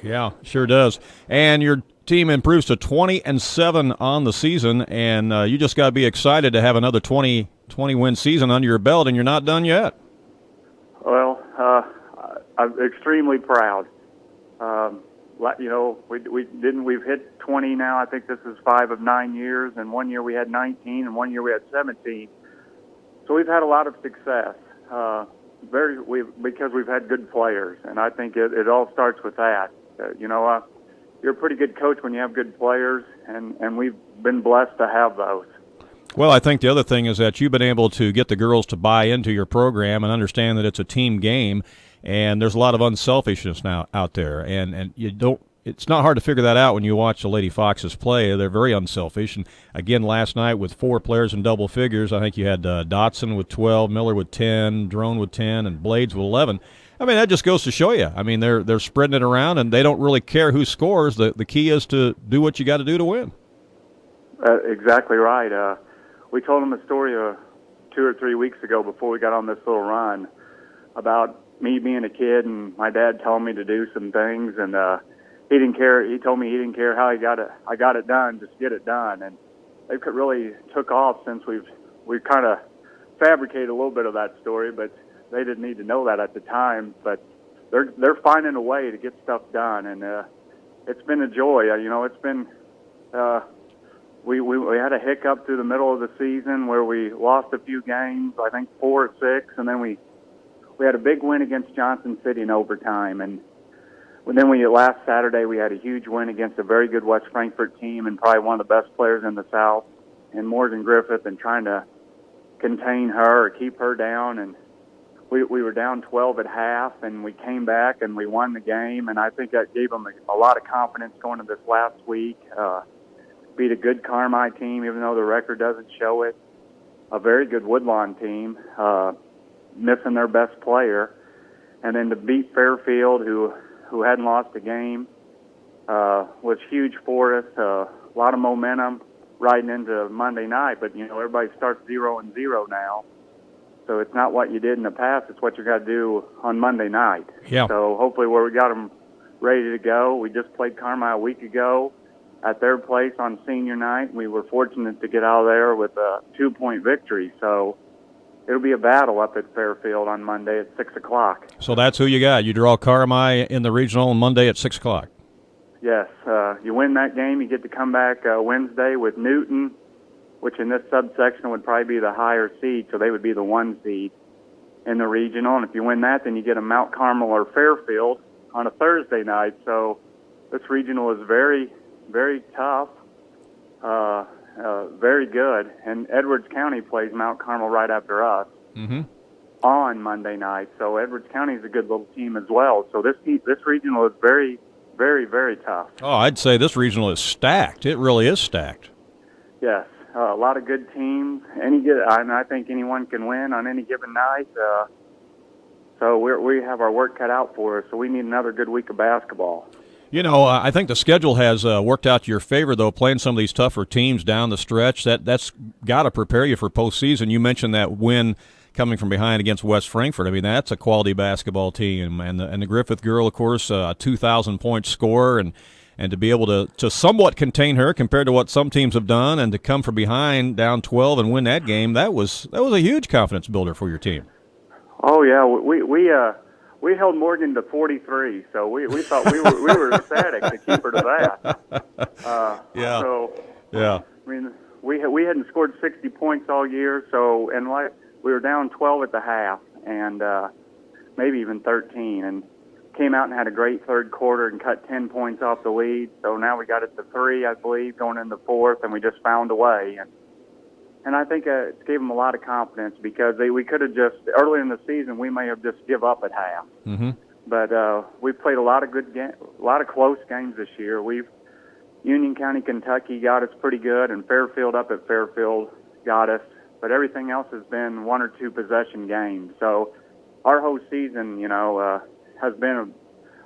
Yeah, sure does. And your team improves to 20-7 on the season, and you just got to be excited to have another 20-win season under your belt, and you're not done yet. Well, I'm extremely proud. We've hit 20 now. I think this is 5 of 9 years, and one year we had 19, and one year we had 17. So we've had a lot of success, because we've had good players, and I think it all starts with that. You're a pretty good coach when you have good players, and we've been blessed to have those. Well, I think the other thing is that you've been able to get the girls to buy into your program and understand that it's a team game, and there's a lot of unselfishness now out there, and you don't. It's not hard to figure that out when you watch the Lady Foxes play. They're very unselfish. And, again, last night with 4 players in double figures, I think you had Dotson with 12, Miller with 10, Drone with 10, and Blades with 11. I mean, that just goes to show you. I mean, they're spreading it around, and they don't really care who scores. The key is to do what you got to do to win. Exactly right. We told them a story 2 or 3 weeks ago before we got on this little run about me being a kid and my dad telling me to do some things, and he didn't care. He told me he didn't care how he got it. I got it done. Just get it done. And it really took off since we've kind of fabricated a little bit of that story, but they didn't need to know that at the time. But they're finding a way to get stuff done, and it's been a joy. It's been we had a hiccup through the middle of the season where we lost a few games. I think 4 or 6, and then we had a big win against Johnson City in overtime, and then last Saturday we had a huge win against a very good West Frankfort team and probably one of the best players in the South, and Morgan Griffith, and trying to contain her or keep her down. And we were down 12 at half, and we came back and we won the game, and I think that gave them a lot of confidence going into this last week. beat a good Carmi team, even though the record doesn't show it. A very good Woodlawn team, missing their best player, and then to beat Fairfield, who hadn't lost a game, was huge for us. A lot of momentum riding into Monday night, but everybody starts 0-0 now. So it's not what you did in the past; it's what you got to do on Monday night. Yeah. So hopefully, where we got them ready to go. We just played Carmi a week ago at their place on senior night. We were fortunate to get out of there with a 2-point victory. So it'll be a battle up at Fairfield on Monday at 6 o'clock. So that's who you got. You draw Carmi in the regional on Monday at 6 o'clock. Yes. You win that game, you get to come back Wednesday with Newton, which in this subsection would probably be the higher seed, so they would be the 1 seed in the regional. And if you win that, then you get a Mount Carmel or Fairfield on a Thursday night. So this regional is very, very tough, very good. And Edwards County plays Mount Carmel right after us on Monday night. So Edwards County is a good little team as well. So this regional is very, very, very tough. Oh, I'd say this regional is stacked. It really is stacked. Yes, a lot of good teams. I think anyone can win on any given night. So we have our work cut out for us. So we need another good week of basketball. I think the schedule has worked out to your favor, though, playing some of these tougher teams down the stretch. That's got to prepare you for postseason. You mentioned that win coming from behind against West Frankfort. I mean, that's a quality basketball team. And the Griffith girl, of course, a 2,000-point scorer, and to be able to somewhat contain her compared to what some teams have done, and to come from behind down 12 and win that game, that was a huge confidence builder for your team. Oh, yeah. We held Morgan to 43, so we thought we were ecstatic to keep her to that. Yeah. So, yeah. I mean, we hadn't scored 60 points all year, so we were down 12 at the half, and maybe even 13, and came out and had a great third quarter and cut 10 points off the lead. So now we got it to 3, I believe, going in the fourth, and we just found a way. And I think it gave them a lot of confidence, because we could have just, early in the season, we may have just give up at half. Mm-hmm. But we've played a lot of a lot of close games this year. Union County, Kentucky got us pretty good, and Fairfield up at Fairfield got us. But everything else has been 1 or 2 possession games. So our whole season, has been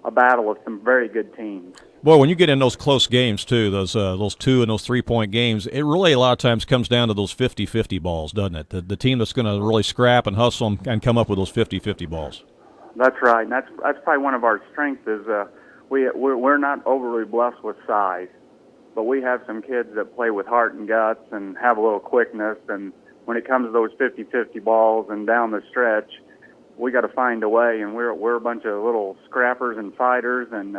a battle of some very good teams. Boy, when you get in those close games, too, those 2 and those 3-point games, it really a lot of times comes down to those 50-50 balls, doesn't it? The team that's going to really scrap and hustle and come up with those 50-50 balls. That's right. And that's probably one of our strengths is we're not overly blessed with size, but we have some kids that play with heart and guts and have a little quickness. And when it comes to those 50-50 balls and down the stretch, we got to find a way. And we're a bunch of little scrappers and fighters, and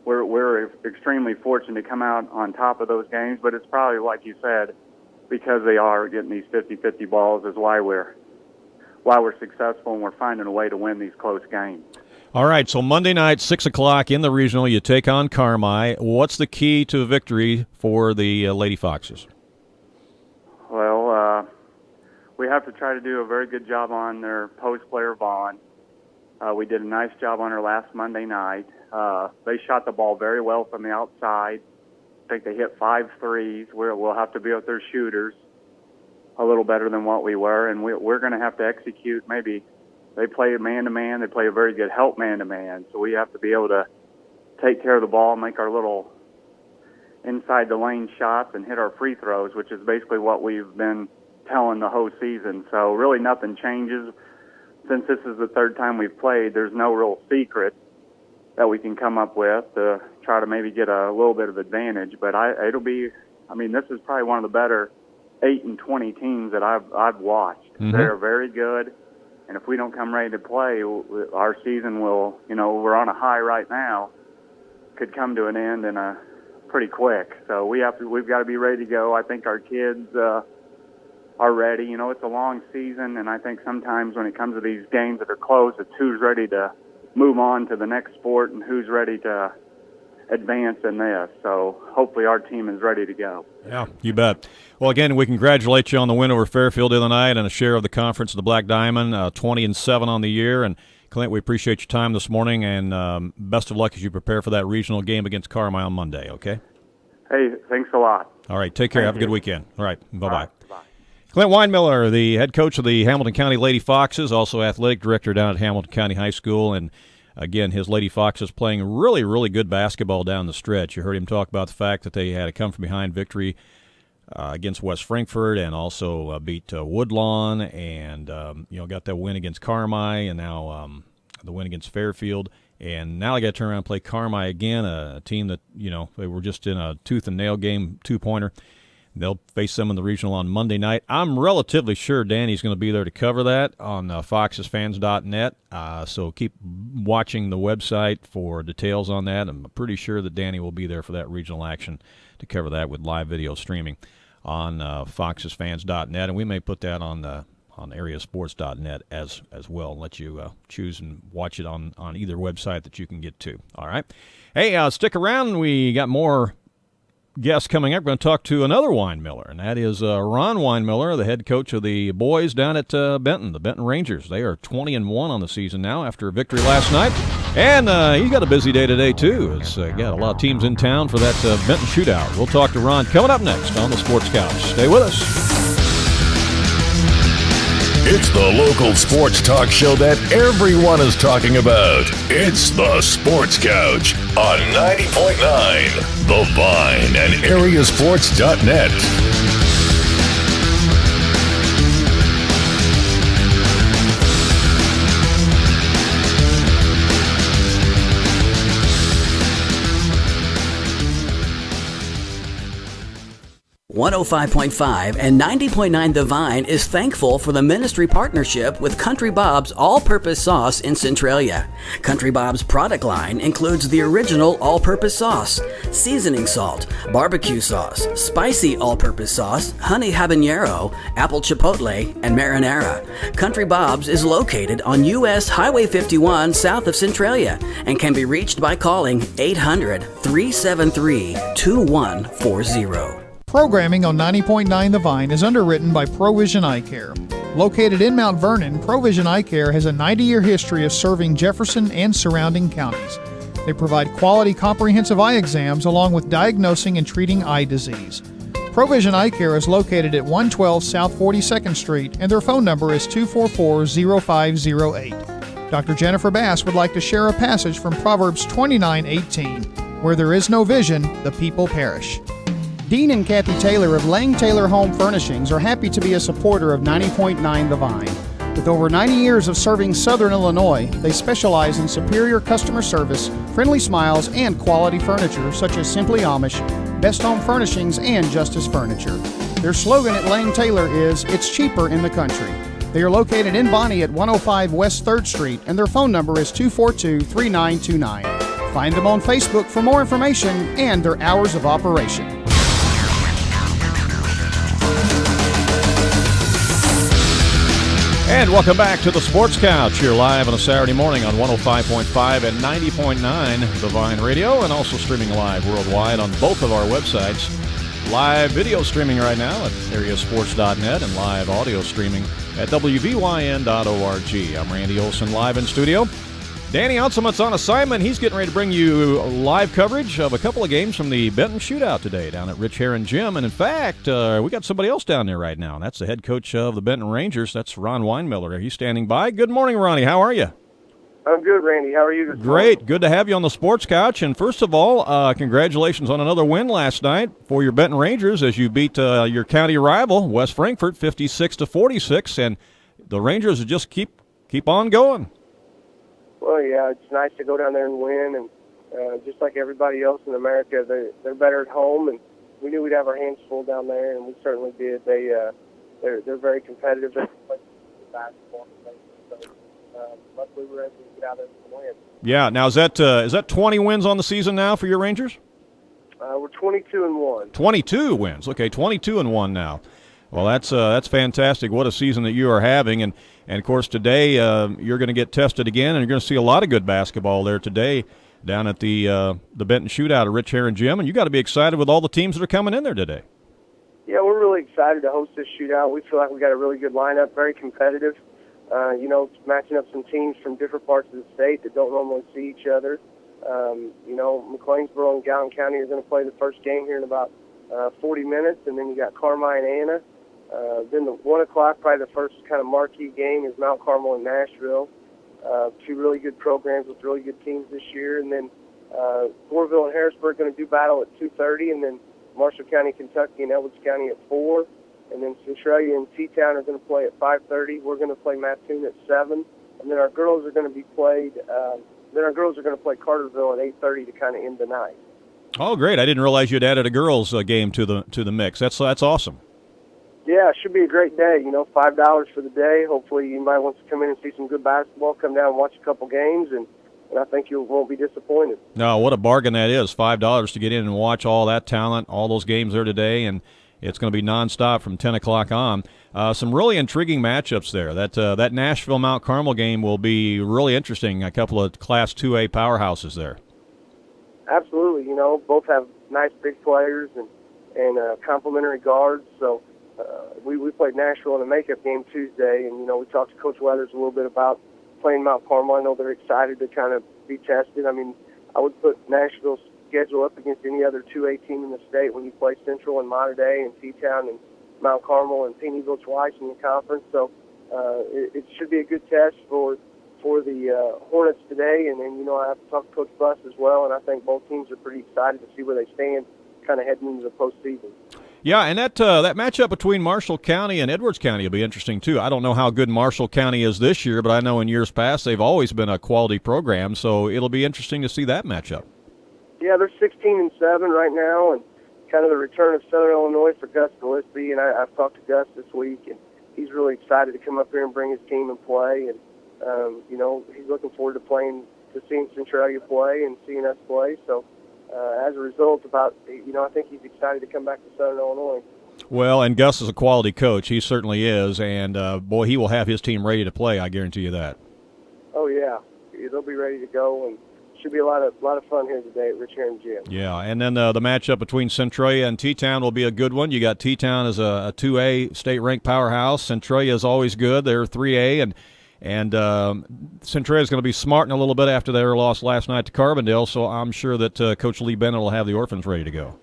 we're extremely fortunate to come out on top of those games. But it's probably, like you said, because they are getting these 50-50 balls is why we're successful, and we're finding a way to win these close games. All right, so Monday night, 6 o'clock in the regional, you take on Carmi. What's the key to victory for the Lady Foxes? Well, we have to try to do a very good job on their post player, Vaughn. We did a nice job on her last Monday night. They shot the ball very well from the outside. I think they hit 5 threes. We'll have to be with their shooters a little better than what we were, and we're going to have to execute. Maybe they play man-to-man. They play a very good help man-to-man, so we have to be able to take care of the ball, make our little inside-the-lane shots, and hit our free throws, which is basically what we've been telling the whole season. So really nothing changes. Since this is the third time we've played, there's no real secret that we can come up with to try to maybe get a little bit of advantage. But this is probably one of the better 8-20 teams that I've watched. Mm-hmm. They're very good, and if we don't come ready to play, our season will, we're on a high right now, could come to an end pretty quick. So we've got to be ready to go. I think our kids are ready. It's a long season, and I think sometimes when it comes to these games that are close, it's who's ready to move on to the next sport and who's ready to advance in this. So hopefully our team is ready to go. Yeah, you bet. Well, again, we congratulate you on the win over Fairfield the other night and a share of the conference of the Black Diamond, 20-7 on the year. And Clint, we appreciate your time this morning, and best of luck as you prepare for that regional game against Carmi on Monday, okay? Hey, thanks a lot. All right, take care. Have a good weekend. All right, bye-bye. All right, bye. Clint Winemiller, the head coach of the Hamilton County Lady Foxes, also athletic director down at Hamilton County High School, and again, his Lady Foxes playing really, really good basketball down the stretch. You heard him talk about the fact that they had a come-from-behind victory against West Frankfort, and also beat Woodlawn, and got that win against Carmi, and now the win against Fairfield. And now they got to turn around and play Carmi again, a team that, they were just in a tooth-and-nail game, two-pointer. They'll face them in the regional on Monday night. I'm relatively sure Danny's going to be there to cover that on foxesfans.net, so keep watching the website for details on that. I'm pretty sure that Danny will be there for that regional action to cover that with live video streaming on foxesfans.net, and we may put that on AreaSports.net as well, and let you choose and watch it on either website that you can get to. All right. Hey, stick around. We got more guests coming up. We're going to talk to another Winemiller, and that is Ron Winemiller, the head coach of the boys down at Benton, the Benton Rangers. They are 20-1 on the season now after a victory last night, and he's got a busy day today too. It's got a lot of teams in town for that Benton shootout. We'll talk to Ron coming up next on the Sports Couch. Stay with us. It's the local sports talk show that everyone is talking about. It's the Sports Couch on 90.9 The Vine and AreaSports.net. 105.5 and 90.9 The Vine is thankful for the ministry partnership with Country Bob's All-Purpose Sauce in Centralia. Country Bob's product line includes the original all-purpose sauce, seasoning salt, barbecue sauce, spicy all-purpose sauce, honey habanero, apple chipotle, and marinara. Country Bob's is located on U.S. Highway 51 south of Centralia and can be reached by calling 800-373-2140. Programming on 90.9 The Vine is underwritten by Provision Eye Care. Located in Mount Vernon, Provision Eye Care has a 90-year history of serving Jefferson and surrounding counties. They provide quality comprehensive eye exams along with diagnosing and treating eye disease. Provision Eye Care is located at 112 South 42nd Street, and their phone number is 244-0508. Dr. Jennifer Bass would like to share a passage from Proverbs 29:18, "Where there is no vision, the people perish." Dean and Kathy Taylor of Lang Taylor Home Furnishings are happy to be a supporter of 90.9 The Vine. With over 90 years of serving Southern Illinois, they specialize in superior customer service, friendly smiles, and quality furniture such as Simply Amish, Best Home Furnishings, and Justice Furniture. Their slogan at Lang Taylor is, "It's cheaper in the country." They are located in Bonnie at 105 West 3rd Street, and their phone number is 242-3929. Find them on Facebook for more information and their hours of operation. And welcome back to the Sports Couch here live on a Saturday morning on 105.5 and 90.9 The Vine Radio, and also streaming live worldwide on both of our websites. Live video streaming right now at AreaSports.net and live audio streaming at WVYN.org. I'm Randy Olson, live in studio. Danny Onselman's on assignment. He's getting ready to bring you live coverage of a couple of games from the Benton Shootout today down at Rich Heron Gym. And in fact, we got somebody else down there right now. That's the head coach of the Benton Rangers. That's Ron Winemiller. He's standing by. Good morning, Ronnie. How are you? I'm good, Randy. How are you? Great. Good to have you on the Sports Couch. And first of all, congratulations on another win last night for your Benton Rangers as you beat your county rival, West Frankfort, 56-46. And the Rangers just keep on going. Well, yeah, it's nice to go down there and win, and just like everybody else in America, they're better at home, and we knew we'd have our hands full down there, and we certainly did. They're very competitive. They play basketball, so luckily we were able to get out there and win. Yeah. Now is that 20 wins on the season now for your Rangers? We're 22-1. 22 wins. Okay, 22-1 now. Well, that's fantastic. What a season that you are having, and of course today you're going to get tested again, and you're going to see a lot of good basketball there today down at the Benton Shootout at Rich Heron Gym, and you got to be excited with all the teams that are coming in there today. Yeah, we're really excited to host this shootout. We feel like we got a really good lineup, very competitive. Matching up some teams from different parts of the state that don't normally see each other. McLeansboro and Gallatin County are going to play the first game here in about 40 minutes, and then you got Carmine and Anna. Then the 1 o'clock, probably the first kind of marquee game is Mount Carmel and Nashville. Two really good programs with really good teams this year. And then Goreville and Harrisburg are going to do battle at 2:30, and then Marshall County, Kentucky, and Edwards County at 4. And then Centralia and T-Town are going to play at 5:30. We're going to play Mattoon at 7. And then our girls are going to be played. Then our girls are going to play Carterville at 8:30 to kind of end the night. Oh, great! I didn't realize you'd added a girls' game to the mix. That's awesome. Yeah, it should be a great day. $5 for the day. Hopefully, anybody wants to come in and see some good basketball, come down and watch a couple games, and I think you won't be disappointed. No, what a bargain that is! $5 to get in and watch all that talent, all those games there today, and it's going to be nonstop from 10 o'clock on. Some really intriguing matchups there. That Nashville Mount Carmel game will be really interesting. A couple of Class 2A powerhouses there. Absolutely. Both have nice big players and complementary guards. So we played Nashville in a makeup game Tuesday, and we talked to Coach Weathers a little bit about playing Mount Carmel. I know they're excited to kind of be tested. I mean, I would put Nashville's schedule up against any other 2A team in the state when you play Central and Mater Dei and T-Town and Mount Carmel and Peeneyville twice in the conference. So it should be a good test for the Hornets today. And then, I have to talk to Coach Buss as well, and I think both teams are pretty excited to see where they stand kind of heading into the postseason. Yeah, and that matchup between Marshall County and Edwards County will be interesting, too. I don't know how good Marshall County is this year, but I know in years past they've always been a quality program, so it'll be interesting to see that matchup. Yeah, they're 16-7 right now, and kind of the return of Southern Illinois for Gus Gillespie, and I've talked to Gus this week, and he's really excited to come up here and bring his team and play, and he's looking forward to seeing Centralia play and seeing us play, so as a result, I think he's excited to come back to Southern Illinois. Well, and Gus is a quality coach. He certainly is, and boy, he will have his team ready to play. I guarantee you that. Oh yeah, they'll be ready to go, and should be a lot of fun here today at Rich Heron Gym. Yeah, and then the matchup between Centralia and T-Town will be a good one. You got T-Town as a 2A state-ranked powerhouse. Centralia is always good. They're 3A, and Centralia is going to be smarting a little bit after their loss last night to Carbondale, so I'm sure that Coach Lee Bennett will have the Orphans ready to go.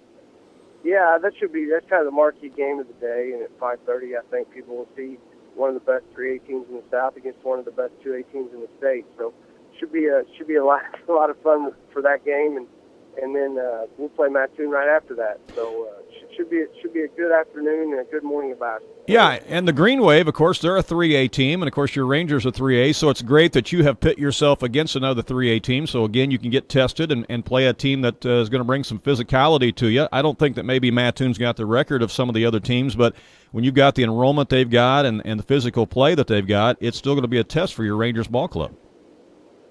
Yeah, that's kind of the marquee game of the day, and at 5:30 I think people will see one of the best 3A teams in the South against one of the best 2A teams in the state. So should be a lot of fun for that game, and then we'll play Mattoon right after that. So should be a good afternoon and a good morning of basketball. Yeah, and the Green Wave, of course, they're a 3A team, and of course your Rangers are 3A, so it's great that you have pit yourself against another 3A team. So again, you can get tested and play a team that is going to bring some physicality to you. I don't think that maybe Mattoon's got the record of some of the other teams, but when you've got the enrollment they've got and the physical play that they've got, it's still going to be a test for your Rangers ball club.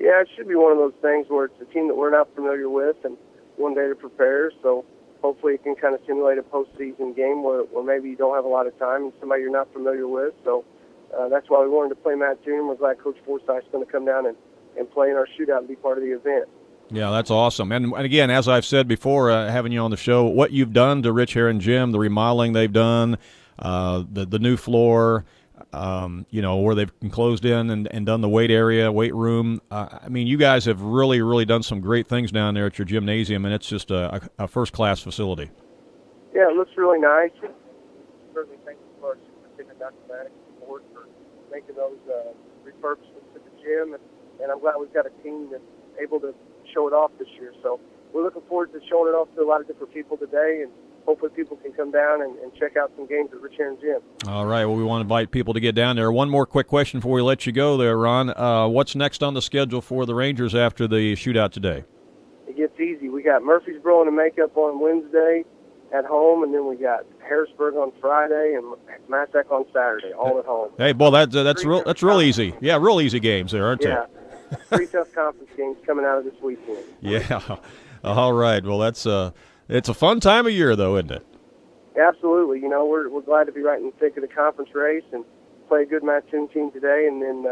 Yeah, it should be one of those things where it's a team that we're not familiar with and one day to prepare. So hopefully it can kind of simulate a postseason game where maybe you don't have a lot of time and somebody you're not familiar with. So that's why we wanted to play Mattoon. We're glad Coach Forsythe's going to come down and play in our shootout and be part of the event. Yeah, that's awesome. And again, as I've said before, having you on the show, what you've done to Rich Heron Gym, the remodeling they've done, the new floor, where they've closed in and done the weight room. I mean, you guys have really, really done some great things down there at your gymnasium, and it's just a first-class facility. Yeah, it looks really nice. Certainly thank you for Dr. Maddox board for making those refurbishments to the gym, and I'm glad we've got a team that's able to show it off this year. So we're looking forward to showing it off to a lot of different people today, and hopefully people can come down and check out some games at Rich Heron Gym. All right. Well, we want to invite people to get down there. One more quick question before we let you go there, Ron. What's next on the schedule for the Rangers after the shootout today? It gets easy. We got Murfreesboro in the makeup on Wednesday at home, and then we got Harrisburg on Friday and Massac on Saturday, all at home. Hey, boy, that's real easy. Yeah, real easy games there, aren't they? Yeah. 3 tough conference games coming out of this weekend. Yeah. All right. Well, it's a fun time of year, though, isn't it? Absolutely. We're glad to be right in the thick of the conference race and play a good Mattoon team today, and then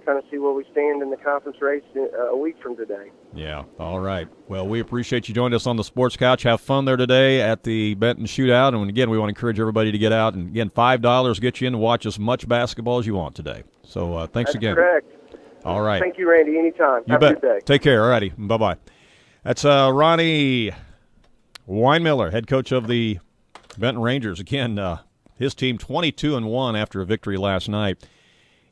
kind of see where we stand in the conference race a week from today. Yeah. All right. Well, we appreciate you joining us on the Sports Couch. Have fun there today at the Benton Shootout. And again, we want to encourage everybody to get out. And again, $5 gets you in to watch as much basketball as you want today. So thanks again. Correct. All right. Thank you, Randy. Anytime. You Have bet. a good day. Take care. All righty. Bye-bye. That's Ronnie Winemiller, head coach of the Benton Rangers. Again, his team 22-1 after a victory last night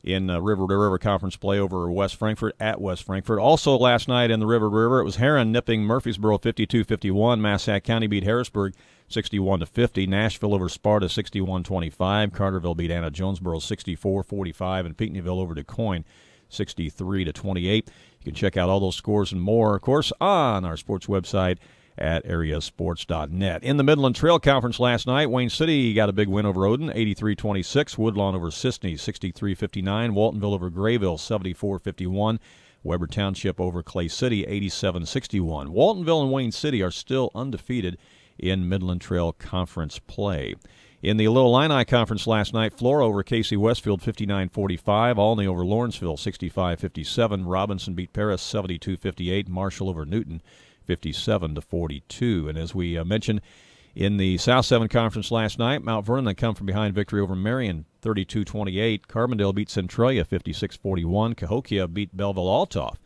in River to River Conference play over West Frankfort at West Frankfort. Also last night in the River to River, it was Heron nipping Murfreesboro 52-51. Massac County beat Harrisburg 61-50. Nashville over Sparta 61-25. Carterville beat Anna Jonesboro 64-45. And Pinckneyville over DuQuoin 63-28. You can check out all those scores and more, of course, on our sports website at AreaSports.net. In the Midland Trail Conference last night, Wayne City got a big win over Odin, 83-26. Woodlawn over Sisney, 63-59. Waltonville over Grayville, 74-51. Weber Township over Clay City, 87-61. Waltonville and Wayne City are still undefeated in Midland Trail Conference play. In the Little Illini Conference last night, Flora over Casey Westfield 59-45, Olney over Lawrenceville 65-57, Robinson beat Paris 72-58, Marshall over Newton 57-42. And as we mentioned in the South 7 Conference last night, Mount Vernon come from behind victory over Marion 32-28, Carbondale beat Centralia 56-41, Cahokia beat Belleville-Altough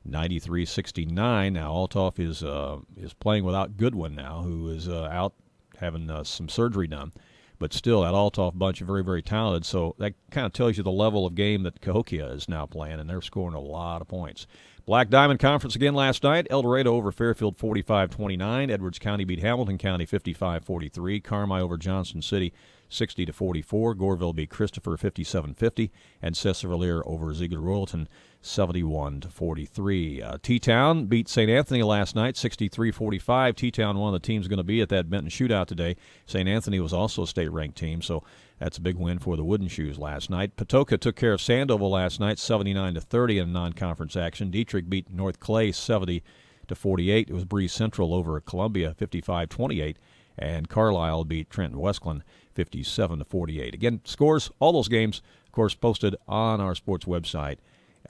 93-69. Now Altough is playing without Goodwin now, who is out having some surgery done. But still, that Altough bunch are very, very talented, so that kind of tells you the level of game that Cahokia is now playing, and they're scoring a lot of points. Black Diamond Conference again last night. El Dorado over Fairfield 45-29. Edwards County beat Hamilton County 55-43. Carmi over Johnson City 60-44. Goreville beat Christopher 57-50. And Cesar-Valere over Ziegler-Royalton 71-43. T-Town beat St. Anthony last night 63-45. T-Town, one of the teams going to be at that Benton shootout today. St. Anthony was also a state-ranked team, so that's a big win for the Wooden Shoes last night. Patoka took care of Sandoval last night 79-30 in non-conference action. Dietrich beat North Clay 70-48. It was Breeze Central over Columbia 55-28. And Carlisle beat Trenton Westland 57-48. Again, scores, all those games, of course, posted on our sports website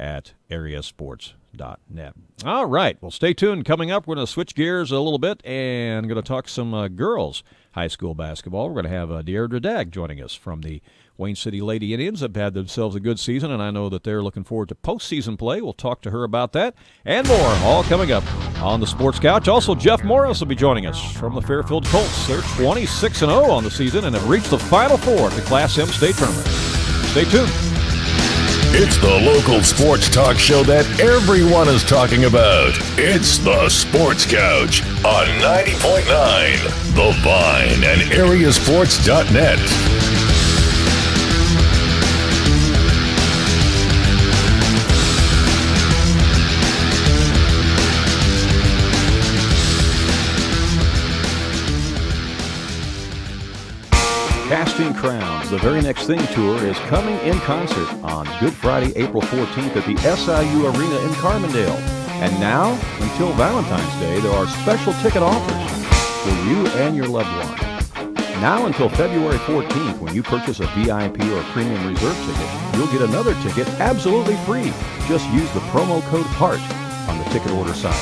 at AreaSports.net. All right, well, stay tuned. Coming up, we're going to switch gears a little bit and going to talk some girls high school basketball. We're going to have Deairdra Dagg joining us from the Wayne City Lady Indians. Have had themselves a good season, and I know that they're looking forward to postseason play. We'll talk to her about that and more, all coming up on the Sports Couch. Also, Jeff Morris will be joining us from the Fairfield Colts. They're 26-0 on the season and have reached the Final Four at the Class M state tournament. Stay tuned. It's the local sports talk show that everyone is talking about. It's the Sports Couch on 90.9 The Vine and AreaSports.net. Casting Crowns, the Very Next Thing tour, is coming in concert on Good Friday, April 14th at the SIU Arena in Carbondale. And now, until Valentine's Day, there are special ticket offers for you and your loved one. Now until February 14th, when you purchase a VIP or premium reserve ticket, you'll get another ticket absolutely free. Just use the promo code HEART on the ticket order site.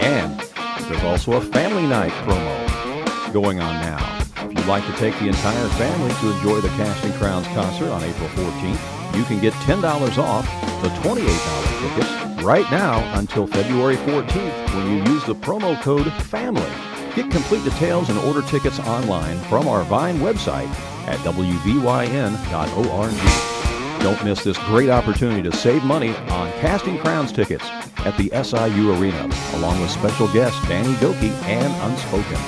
And there's also a family night promo going on now. If you'd like to take the entire family to enjoy the Casting Crowns concert on April 14th, you can get $10 off the $28 tickets right now until February 14th when you use the promo code FAMILY. Get complete details and order tickets online from our Vine website at wvyn.org. Don't miss this great opportunity to save money on Casting Crowns tickets at the SIU Arena, along with special guests Danny Goki and Unspoken.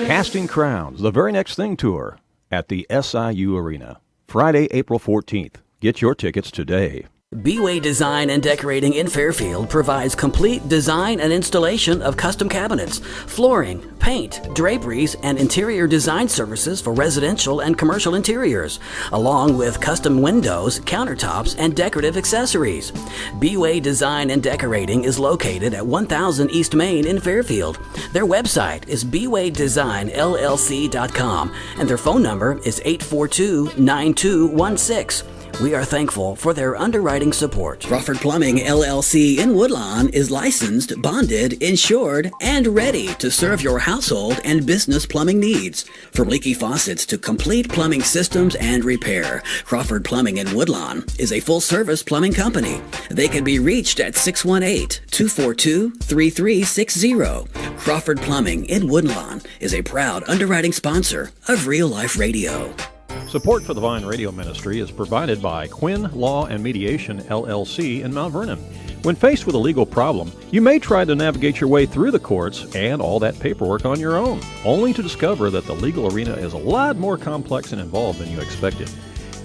Casting Crowns, the Very Next Thing tour at the SIU Arena, Friday, April 14th. Get your tickets today. B-Way Design and Decorating in Fairfield provides complete design and installation of custom cabinets, flooring, paint, draperies, and interior design services for residential and commercial interiors, along with custom windows, countertops, and decorative accessories. B-Way Design and Decorating is located at 1000 East Main in Fairfield. Their website is bwaydesignllc.com, and their phone number is 842-9216. We are thankful for their underwriting support. Crawford Plumbing LLC in Woodlawn is licensed, bonded, insured, and ready to serve your household and business plumbing needs. From leaky faucets to complete plumbing systems and repair, Crawford Plumbing in Woodlawn is a full-service plumbing company. They can be reached at 618-242-3360. Crawford Plumbing in Woodlawn is a proud underwriting sponsor of Real Life Radio. Support for the Vine Radio Ministry is provided by Quinn Law and Mediation, LLC in Mount Vernon. When faced with a legal problem, you may try to navigate your way through the courts and all that paperwork on your own, only to discover that the legal arena is a lot more complex and involved than you expected.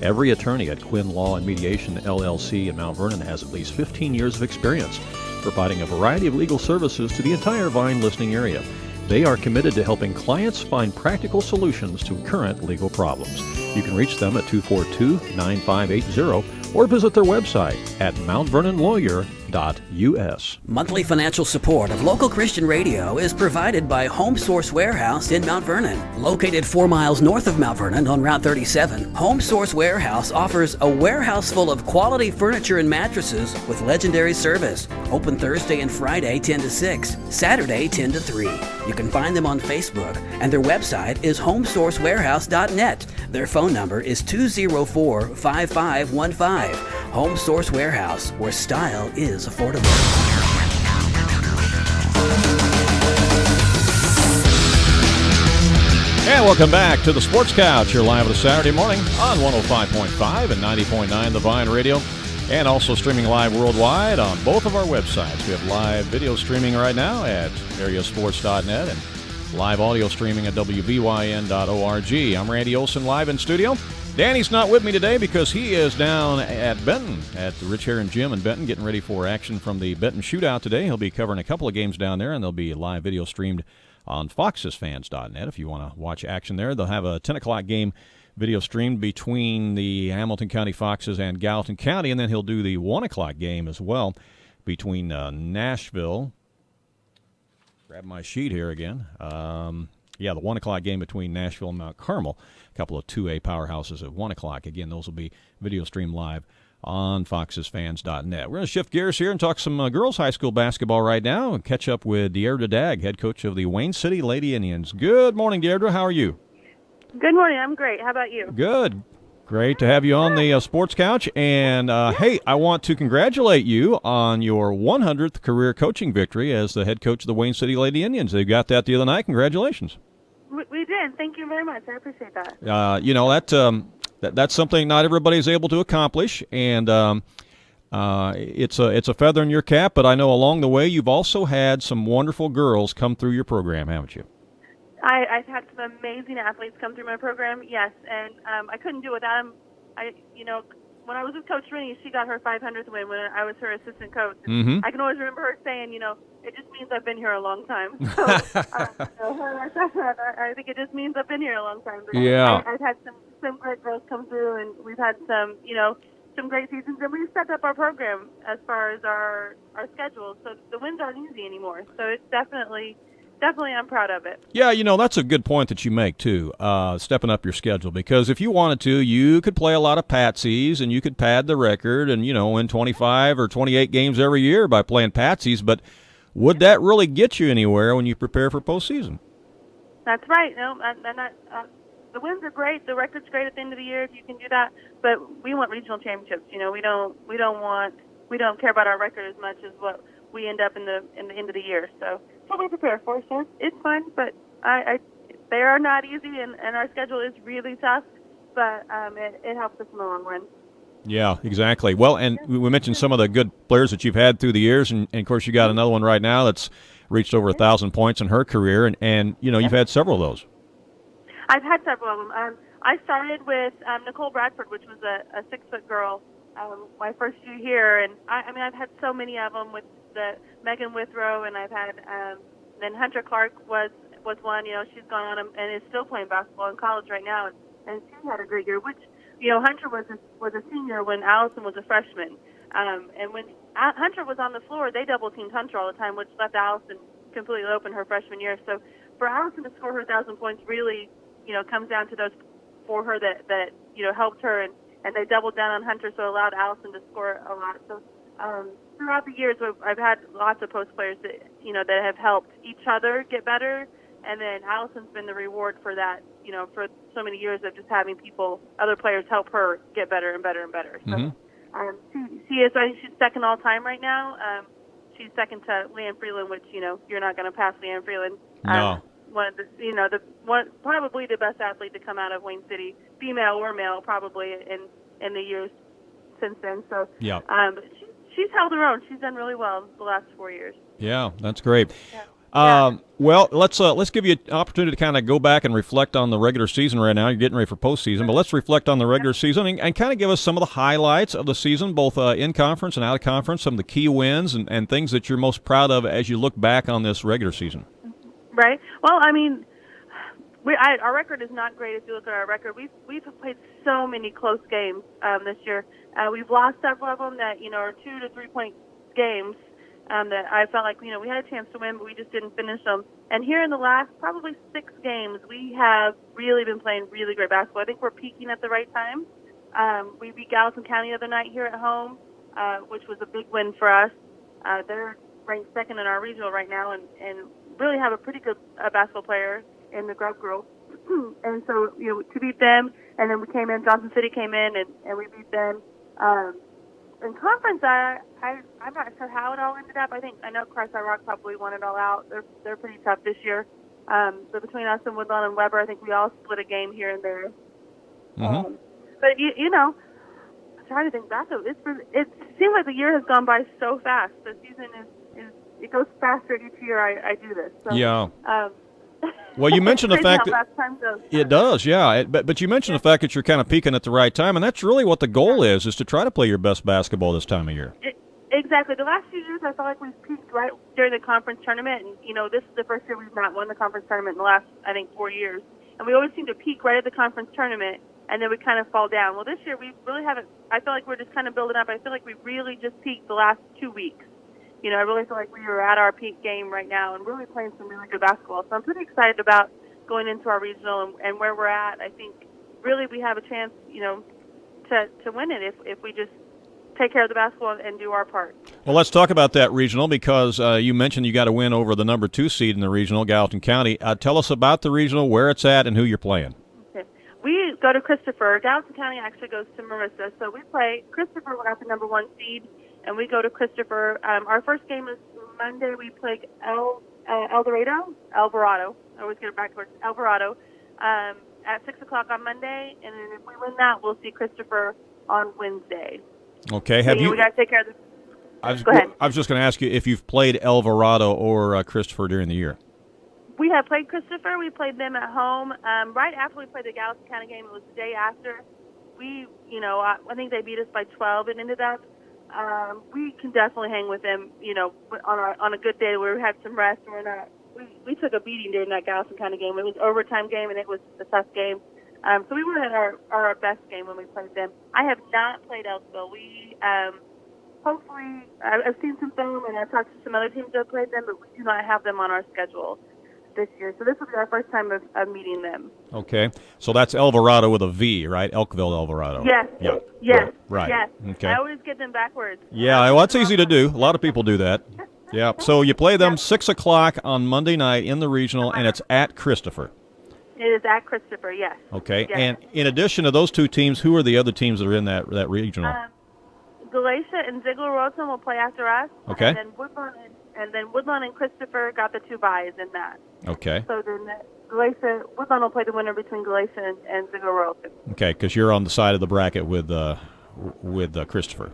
Every attorney at Quinn Law and Mediation, LLC in Mount Vernon has at least 15 years of experience, providing a variety of legal services to the entire Vine listening area. They are committed to helping clients find practical solutions to current legal problems. You can reach them at 242-9580 or visit their website at mountvernonlawyer.us. Monthly financial support of local Christian radio is provided by Home Source Warehouse in Mount Vernon. Located 4 miles north of Mount Vernon on Route 37, Home Source Warehouse offers a warehouse full of quality furniture and mattresses with legendary service. Open Thursday and Friday 10 to 6, Saturday 10 to 3. You can find them on Facebook, and their website is homesourcewarehouse.net. Their phone number is 204-5515. Home Source Warehouse, where style is affordable. And welcome back to the Sports Couch. You're live on a Saturday morning on 105.5 and 90.9 The Vine Radio, and also streaming live worldwide on both of our websites. We have live video streaming right now at AreaSports.net and live audio streaming at WVYN.org. I'm Randy Olson, live in studio. Danny's not with me today because he is down at Benton at the Rich Heron Gym in Benton, getting ready for action from the Benton Shootout today. He'll be covering a couple of games down there, and there'll be live video streamed on FoxesFans.net if you want to watch action there. They'll have a 10 o'clock game video streamed between the Hamilton County Foxes and Gallatin County, and then he'll do the 1 o'clock game as well between Nashville. Grab my sheet here again. The 1 o'clock game between Nashville and Mount Carmel. A couple of 2A powerhouses at 1 o'clock. Again, those will be video streamed live on FoxesFans.net. We're going to shift gears here and talk some girls high school basketball right now and catch up with Deairdra Dagg, head coach of the Wayne City Lady Indians. Good morning, Deairdra. How are you? Good morning. I'm great. How about you? Good. Great to have you on the Sports Couch. And, hey, I want to congratulate you on your 100th career coaching victory as the head coach of the Wayne City Lady Indians. They got that the other night. Congratulations. We did. Thank you very much. I appreciate that. That's something not everybody's able to accomplish, and it's a feather in your cap. But I know along the way you've also had some wonderful girls come through your program, haven't you? I've had some amazing athletes come through my program, yes, and I couldn't do it without them. When I was with Coach Rennie, she got her 500th win when I was her assistant coach. Mm-hmm. I can always remember her saying, it just means I've been here a long time. So I think it just means I've been here a long time. But yeah. I've had some great girls come through, and we've had some great seasons, and we've set up our program as far as our schedule. So the wins aren't easy anymore. So it's definitely I'm proud of it. Yeah, that's a good point that you make, too, stepping up your schedule. Because if you wanted to, you could play a lot of patsies, and you could pad the record and, win 25 or 28 games every year by playing patsies. But would that really get you anywhere when you prepare for postseason? That's right. The wins are great. The record's great at the end of the year if you can do that. But we want regional championships. We don't care about our record as much as what we end up in the end of the year. So what we prepare for. So it's fun, but they are not easy, and our schedule is really tough. But it helps us in the long run. Yeah, exactly. Well, and we mentioned some of the good players that you've had through the years, and of course you got another one right now that's reached over 1,000 points in her career, and you've had several of those. I've had several of them. I started with Nicole Bradford, which was a 6-foot girl, my first year here, and I've had so many of them with the Megan Withrow, and I've had then Hunter Clark was one. She's gone on and is still playing basketball in college right now, and she had a great year. Which Hunter was a senior when Allison was a freshman, and when Hunter was on the floor, they double teamed Hunter all the time, which left Allison completely open her freshman year. So for Allison to score her 1,000 points really comes down to those for her that helped her, and and they doubled down on Hunter, so allowed Allison to score a lot. So throughout the years, I've had lots of post players that that have helped each other get better, and then Allison's been the reward for that. For so many years of just having other players help her get better and better and better. So she is, I think she's second all time right now. She's second to Leanne Freeland, which you're not going to pass Leanne Freeland. No. One of the probably the best athlete to come out of Wayne City, female or male, probably in the years since then. So yeah, but she's held her own. She's done really well the last 4 years. Yeah, that's great. Yeah. Well, let's give you an opportunity to kind of go back and reflect on the regular season right now. You're getting ready for postseason, but let's reflect on the regular season and kind of give us some of the highlights of the season, both in conference and out of conference, some of the key wins and things that you're most proud of as you look back on this regular season. Right. Well, I mean, our record is not great if you look at our record. We've played so many close games this year. We've lost several of them that are 2 to 3 point games. That I felt like, we had a chance to win, but we just didn't finish them. And here in the last probably 6 games, we have really been playing really great basketball. I think we're peaking at the right time. We beat Gallatin County the other night here at home, which was a big win for us. They're ranked second in our regional right now and really have a pretty good basketball player in the Grub girls. And so, to beat them, and then we came in, Johnson City came in, and we beat them. In conference, I'm not sure how it all ended up. I know Christ Rock probably won it all out. They're pretty tough this year. So between us and Woodlawn and Weber, I think we all split a game here and there. Mm-hmm. But I'm trying to think back. It seems like the year has gone by so fast. The season it goes faster each year I do this. So, yeah. Well, you mentioned the fact that it does, yeah. But you mentioned the fact that you're kind of peaking at the right time, and that's really what the goal is to try to play your best basketball this time of year. Exactly. The last few years, I felt like we've peaked right during the conference tournament, and this is the first year we've not won the conference tournament in the last, I think, 4 years. And we always seem to peak right at the conference tournament, and then we kind of fall down. Well, this year we really haven't. I feel like we're just kind of building up. I feel like we really just peaked the last 2 weeks. I really feel like we are at our peak game right now and really playing some really good basketball. So I'm pretty excited about going into our regional and where we're at. I think really we have a chance, to win it if we just take care of the basketball and do our part. Well, let's talk about that regional because you mentioned you got to win over the number 2 seed in the regional, Gallatin County. Tell us about the regional, where it's at, and who you're playing. Okay. We go to Christopher. Gallatin County actually goes to Marissa. So we play Christopher. We got the number 1 seed. And we go to Christopher. Our first game is Monday. We play Alvarado. I always get it backwards. Alvarado at 6 o'clock on Monday. And then if we win that, we'll see Christopher on Wednesday. Okay. So, we got to take care of this. Go ahead. I was just going to ask you if you've played Alvarado or Christopher during the year. We have played Christopher. We played them at home. Right after we played the Gallatin County game, it was the day after. I think they beat us by 12 and ended up. We can definitely hang with them, on a good day where we had some rest. We took a beating during that Gallatin County game. It was an overtime game, and it was a tough game. So we were at our best game when we played them. I have not played Elkville. We hopefully I've seen some film, and I've talked to some other teams that have played them, but we do not have them on our schedule this year. So this will be our first time of meeting them. Okay. So that's Alvarado with a V, right? Elkville, Alvarado. Yes. Yeah. Yes. Right. Yes. Okay. I always get them backwards. Yeah, well, that's easy to do. A lot of people do that. Yeah. So you play them 6 o'clock on Monday night in the regional, and it's at Christopher. It is at Christopher, yes. Okay. Yes. And in addition to those 2 teams, who are the other teams that are in that regional? Galatia and Ziegler-Wilson will play after us. Okay. And then Woodlawn and Christopher got the 2 byes in that. Okay. So then Woodlawn will play the winner between Galatia and Ziegler-Wilson. Okay, because you're on the side of the bracket with Christopher.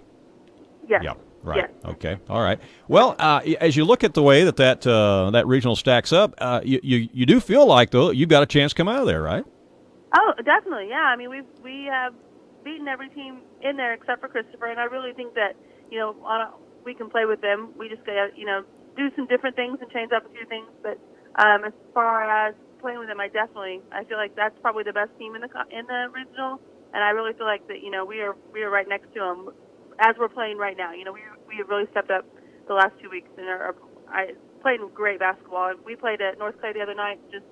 Yes. Yeah. Right. Yes. Okay. All right. Well, as you look at the way that regional stacks up, you do feel like though you've got a chance to come out of there, right? Oh, definitely. Yeah. I mean, we have beaten every team in there except for Christopher, and I really think that we can play with them. We just got to do some different things and change up a few things. But as far as playing with them, I feel like that's probably the best team in the regional, and I really feel like that we are right next to them as we're playing right now. We have really stepped up the last 2 weeks and are playing great basketball. We played at North Clay the other night, just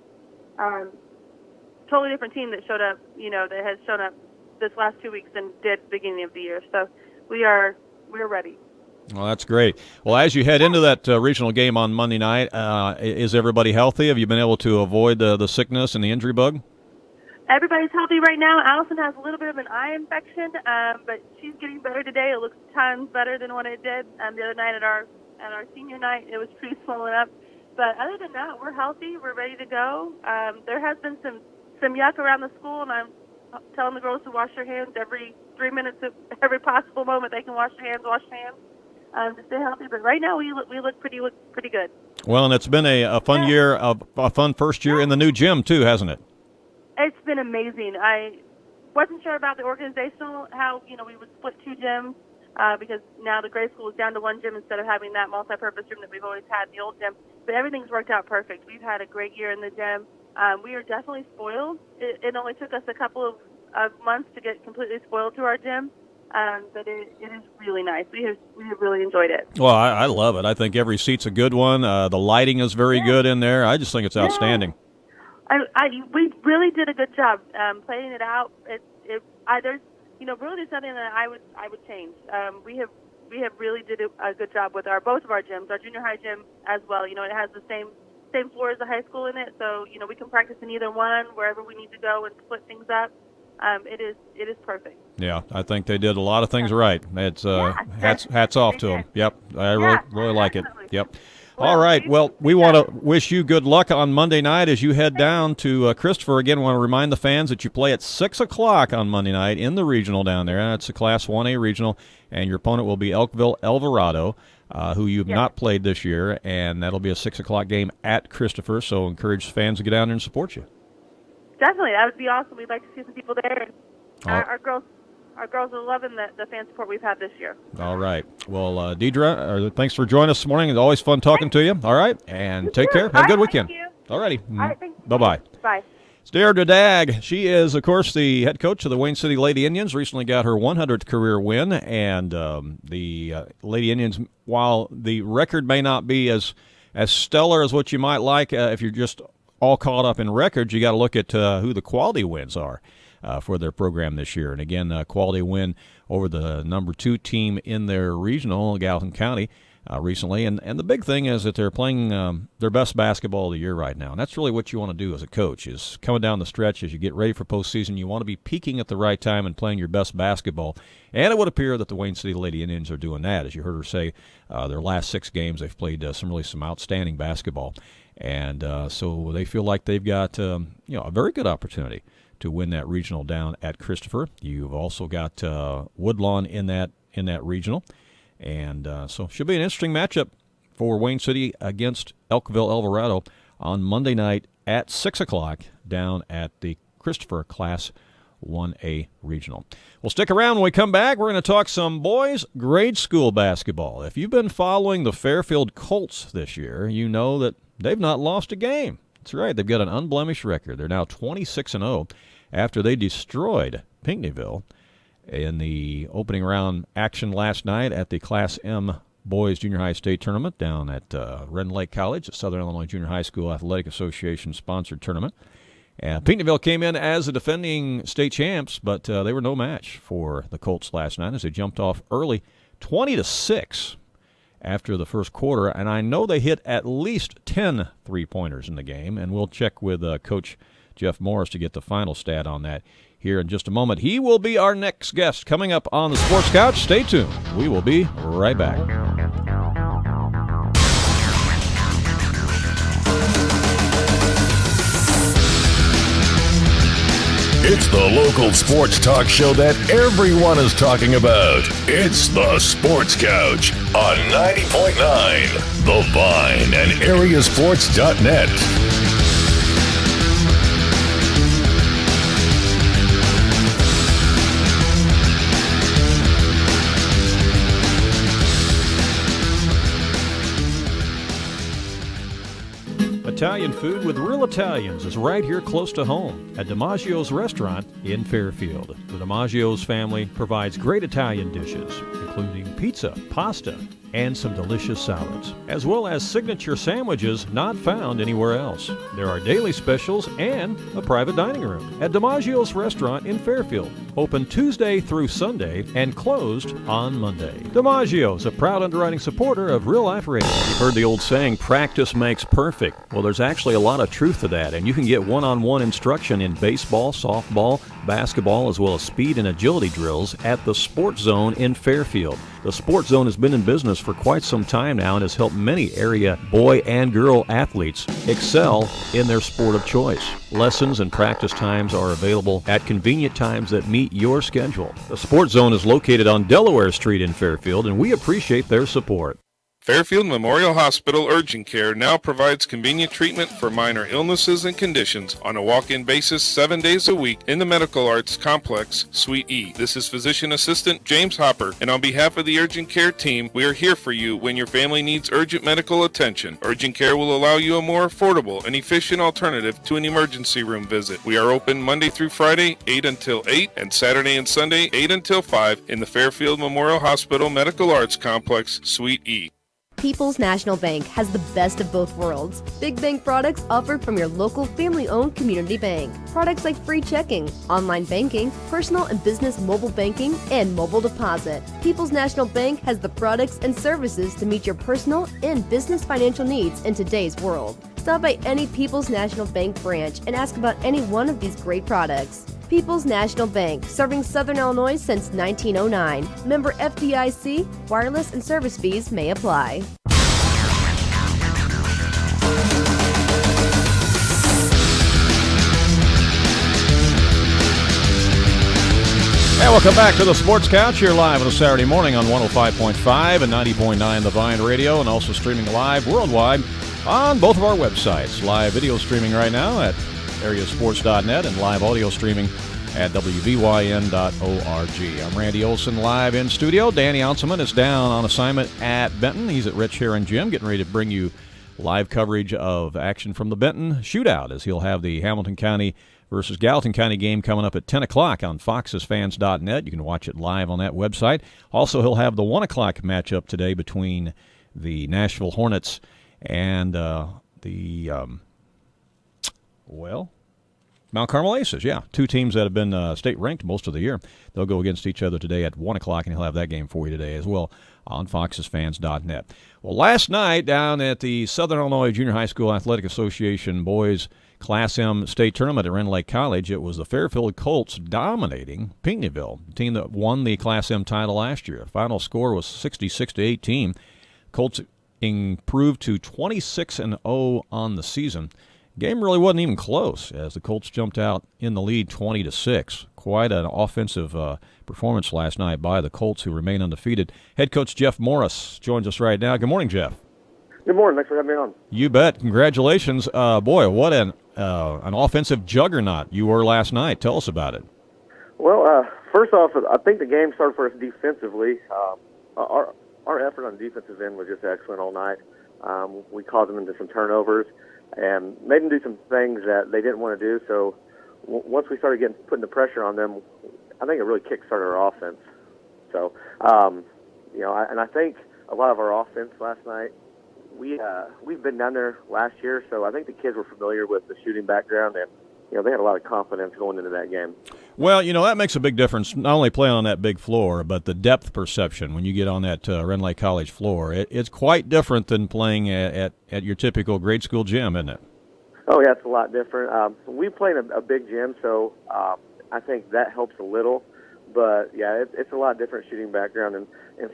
totally different team that showed up. That has shown up this last 2 weeks than did at the beginning of the year. So we're ready. Well, that's great. Well, as you head into that regional game on Monday night, is everybody healthy? Have you been able to avoid the sickness and the injury bug? Everybody's healthy right now. Allison has a little bit of an eye infection, but she's getting better today. It looks tons better than what it did the other night at our senior night. It was pretty swollen up. But other than that, we're healthy. We're ready to go. There has been some yuck around the school, and I'm telling the girls to wash their hands every 3 minutes, every possible moment they can wash their hands, to stay healthy. But right now, we look pretty good. Well, and it's been a fun year, a fun first year in the new gym, too, hasn't it? It's been amazing. I wasn't sure about the organizational, how, we would split 2 gyms, because now the grade school is down to 1 gym instead of having that multi-purpose room that we've always had in the old gym. But everything's worked out perfect. We've had a great year in the gym. We are definitely spoiled. It only took us a couple of months to get completely spoiled to our gym, but it is really nice. We have really enjoyed it. Well, I love it. I think every seat's a good one. The lighting is very good in there. I just think it's outstanding. We really did a good job playing it out. There's something that I would change. We have really did a good job with both of our gyms, our junior high gym as well. It has the same floor as the high school in it, so we can practice in either one wherever we need to go and split things up. It is perfect. Yeah, I think they did a lot of things right. It's hats off to them. Yep, I really like it. Yep. All right. Well, we want to wish you good luck on Monday night as you head down to Christopher. Again, want to remind the fans that you play at 6 o'clock on Monday night in the regional down there. That's a Class 1A regional, and your opponent will be Elkville Alvarado, who you've not played this year, and that'll be a 6 o'clock game at Christopher, so encourage fans to get down there and support you. Definitely. That would be awesome. We'd like to see some people there. Our girls are loving the fan support we've had this year. All right. Well, Deairdra, thanks for joining us this morning. It's always fun talking to you. All right. And take care. Have a good weekend. Thank you. All righty. All right, thanks. Bye-bye. Bye. It's Deairdra Dagg. She is, of course, the head coach of the Wayne City Lady Indians. Recently got her 100th career win. And the Lady Indians, while the record may not be as stellar as what you might like, if you're just all caught up in records, you got to look at who the quality wins are for their program this year. And again, a quality win over the number 2 team in their regional, Gallatin County, recently. And the big thing is that they're playing their best basketball of the year right now. And that's really what you want to do as a coach, is coming down the stretch as you get ready for postseason. You want to be peaking at the right time and playing your best basketball. And it would appear that the Wayne City Lady Indians are doing that. As you heard her say, their last 6 games, they've played some outstanding basketball. And so they feel like they've got a very good opportunity to win that regional down at Christopher. You've also got Woodlawn in that regional, and so should be an interesting matchup for Wayne City against Elkville Alvarado on Monday night at 6 o'clock down at the Christopher Class 1A regional. Well, stick around when we come back. We're going to talk some boys grade school basketball. If you've been following the Fairfield Colts this year, you know that they've not lost a game. That's right. They've got an unblemished record. They're now 26-0 after they destroyed Pinckneyville in the opening round action last night at the Class M Boys Junior High State Tournament down at Red Lake College, the Southern Illinois Junior High School Athletic Association-sponsored tournament. And Pinckneyville came in as the defending state champs, but they were no match for the Colts last night as they jumped off early 20-6. After the first quarter, and I know they hit at least 10 three-pointers in the game, and we'll check with Coach Jeff Morris to get the final stat on that here in just a moment. He will be our next guest coming up on the Sports Couch. Stay tuned. We will be right back. It's the local sports talk show that everyone is talking about. It's the Sports Couch on 90.9 The Vine and AreaSports.net. Italian food with real Italians is right here close to home at DiMaggio's Restaurant in Fairfield. The DiMaggio's family provides great Italian dishes, including pizza, pasta, and some delicious salads, as well as signature sandwiches not found anywhere else. There are daily specials and a private dining room at DiMaggio's Restaurant in Fairfield, open Tuesday through Sunday and closed on Monday. DiMaggio's, a proud underwriting supporter of Real Life Radio. You've heard the old saying, practice makes perfect. Well, there's actually a lot of truth to that, and you can get one-on-one instruction in baseball, softball, basketball, as well as speed and agility drills at the Sports Zone in Fairfield. The Sports Zone has been in business for quite some time now and has helped many area boy and girl athletes excel in their sport of choice. Lessons and practice times are available at convenient times that meet your schedule. The Sports Zone is located on Delaware Street in Fairfield, and we appreciate their support. Fairfield Memorial Hospital Urgent Care now provides convenient treatment for minor illnesses and conditions on a walk-in basis 7 days a week in the Medical Arts Complex, Suite E. This is Physician Assistant James Hopper, and on behalf of the Urgent Care team, we are here for you when your family needs urgent medical attention. Urgent Care will allow you a more affordable and efficient alternative to an emergency room visit. We are open Monday through Friday, 8 until 8, and Saturday and Sunday, 8 until 5, in the Fairfield Memorial Hospital Medical Arts Complex, Suite E. People's National Bank has the best of both worlds. Big bank products offered from your local family-owned community bank. Products like free checking, online banking, personal and business mobile banking, and mobile deposit. People's National Bank has the products and services to meet your personal and business financial needs in today's world. Stop by any People's National Bank branch and ask about any one of these great products. People's National Bank, serving Southern Illinois since 1909. Member FDIC, wireless and service fees may apply. And welcome back to the Sports Couch here live on a Saturday morning on 105.5 and 90.9 The Vine Radio, and also streaming live worldwide on both of our websites. Live video streaming right now at AreaSports.net and live audio streaming at WVYN.org. I'm Randy Olson, live in studio. Danny Ounceman is down on assignment at Benton. He's at Rich Heron Gym, getting ready to bring you live coverage of action from the Benton Shootout, as he'll have the Hamilton County versus Gallatin County game coming up at 10 o'clock on foxesfans.net. You can watch it live on that website. Also, he'll have the 1 o'clock matchup today between the Nashville Hornets and Mount Carmel Aces, yeah. Two teams that have been state-ranked most of the year. They'll go against each other today at 1 o'clock, and he'll have that game for you today as well on foxesfans.net. Well, last night down at the Southern Illinois Junior High School Athletic Association Boys Class M State Tournament at Rend Lake College, it was the Fairfield Colts dominating Pinckneyville, the team that won the Class M title last year. The final score was 66-18. Colts improved to 26-0 on the season. Game really wasn't even close as the Colts jumped out in the lead 20-6. Quite an offensive performance last night by the Colts, who remain undefeated. Head coach Jeff Morris joins us right now. Good morning, Jeff. Good morning. Thanks for having me on. You bet. Congratulations. Boy, what an offensive juggernaut you were last night. Tell us about it. Well, first off, I think the game started for us defensively. Our effort on the defensive end was just excellent all night. We caused them into some turnovers and made them do some things that they didn't want to do. So once we started putting the pressure on them, I think it really kick-started our offense. So, I think a lot of our offense last night, we've been down there last year, so I think the kids were familiar with the shooting background, and they had a lot of confidence going into that game. Well, that makes a big difference, not only playing on that big floor, but the depth perception when you get on that Rend Lake College floor. It's quite different than playing at your typical grade school gym, isn't it? Oh, yeah, it's a lot different. We play in a big gym, so I think that helps a little. But, yeah, it's a lot different shooting background. And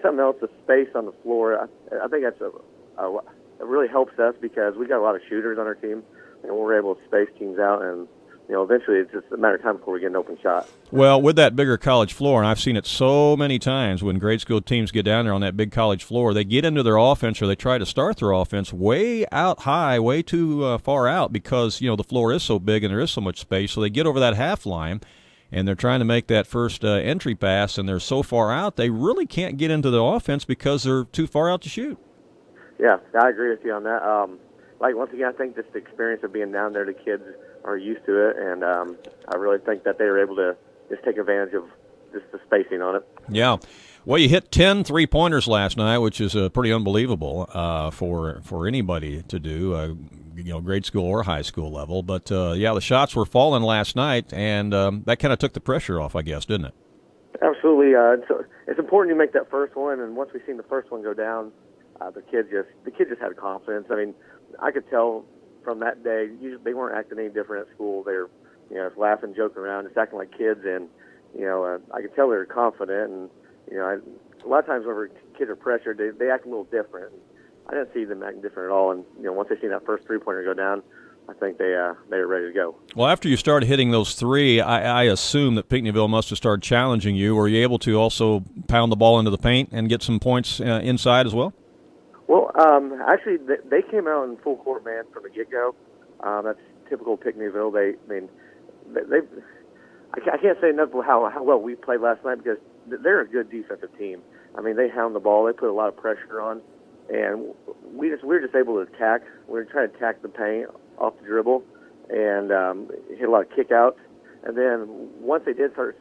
something else, the space on the floor, I think that's it really helps us because we got a lot of shooters on our team, and we're able to space teams out, and eventually it's just a matter of time before we get an open shot. Well, with that bigger college floor, and I've seen it so many times when grade school teams get down there on that big college floor, they get into their offense or they try to start their offense way out high, way too far out because, the floor is so big and there is so much space. So they get over that half line and they're trying to make that first entry pass, and they're so far out they really can't get into the offense because they're too far out to shoot. Yeah, I agree with you on that. Once again, I think just the experience of being down there, the kids are used to it, and I really think that they were able to just take advantage of just the spacing on it. Yeah. Well, you hit 10 3-pointers last night, which is pretty unbelievable for anybody to do, grade school or high school level. But, the shots were falling last night, and that kind of took the pressure off, I guess, didn't it? Absolutely. It's important you make that first one, and once we seen the first one go down, the kid just had confidence. I mean, I could tell from that day they weren't acting any different at school. They were, just laughing, joking around, just acting like kids, and I could tell they were confident. And a lot of times whenever kids are pressured, they act a little different. I didn't see them acting different at all. And once they seen that first 3-pointer go down, I think they were ready to go. Well, after you started hitting those three, I assume that Pinckneyville must have started challenging you. Were you able to also pound the ball into the paint and get some points inside as well? Well, actually, they came out in full court man from the get-go. That's typical Pinckneyville. I can't say enough about how well we played last night because they're a good defensive team. I mean, they hound the ball. They put a lot of pressure on, and we were just able to attack. We were trying to attack the paint off the dribble and hit a lot of kickouts. And then once they came out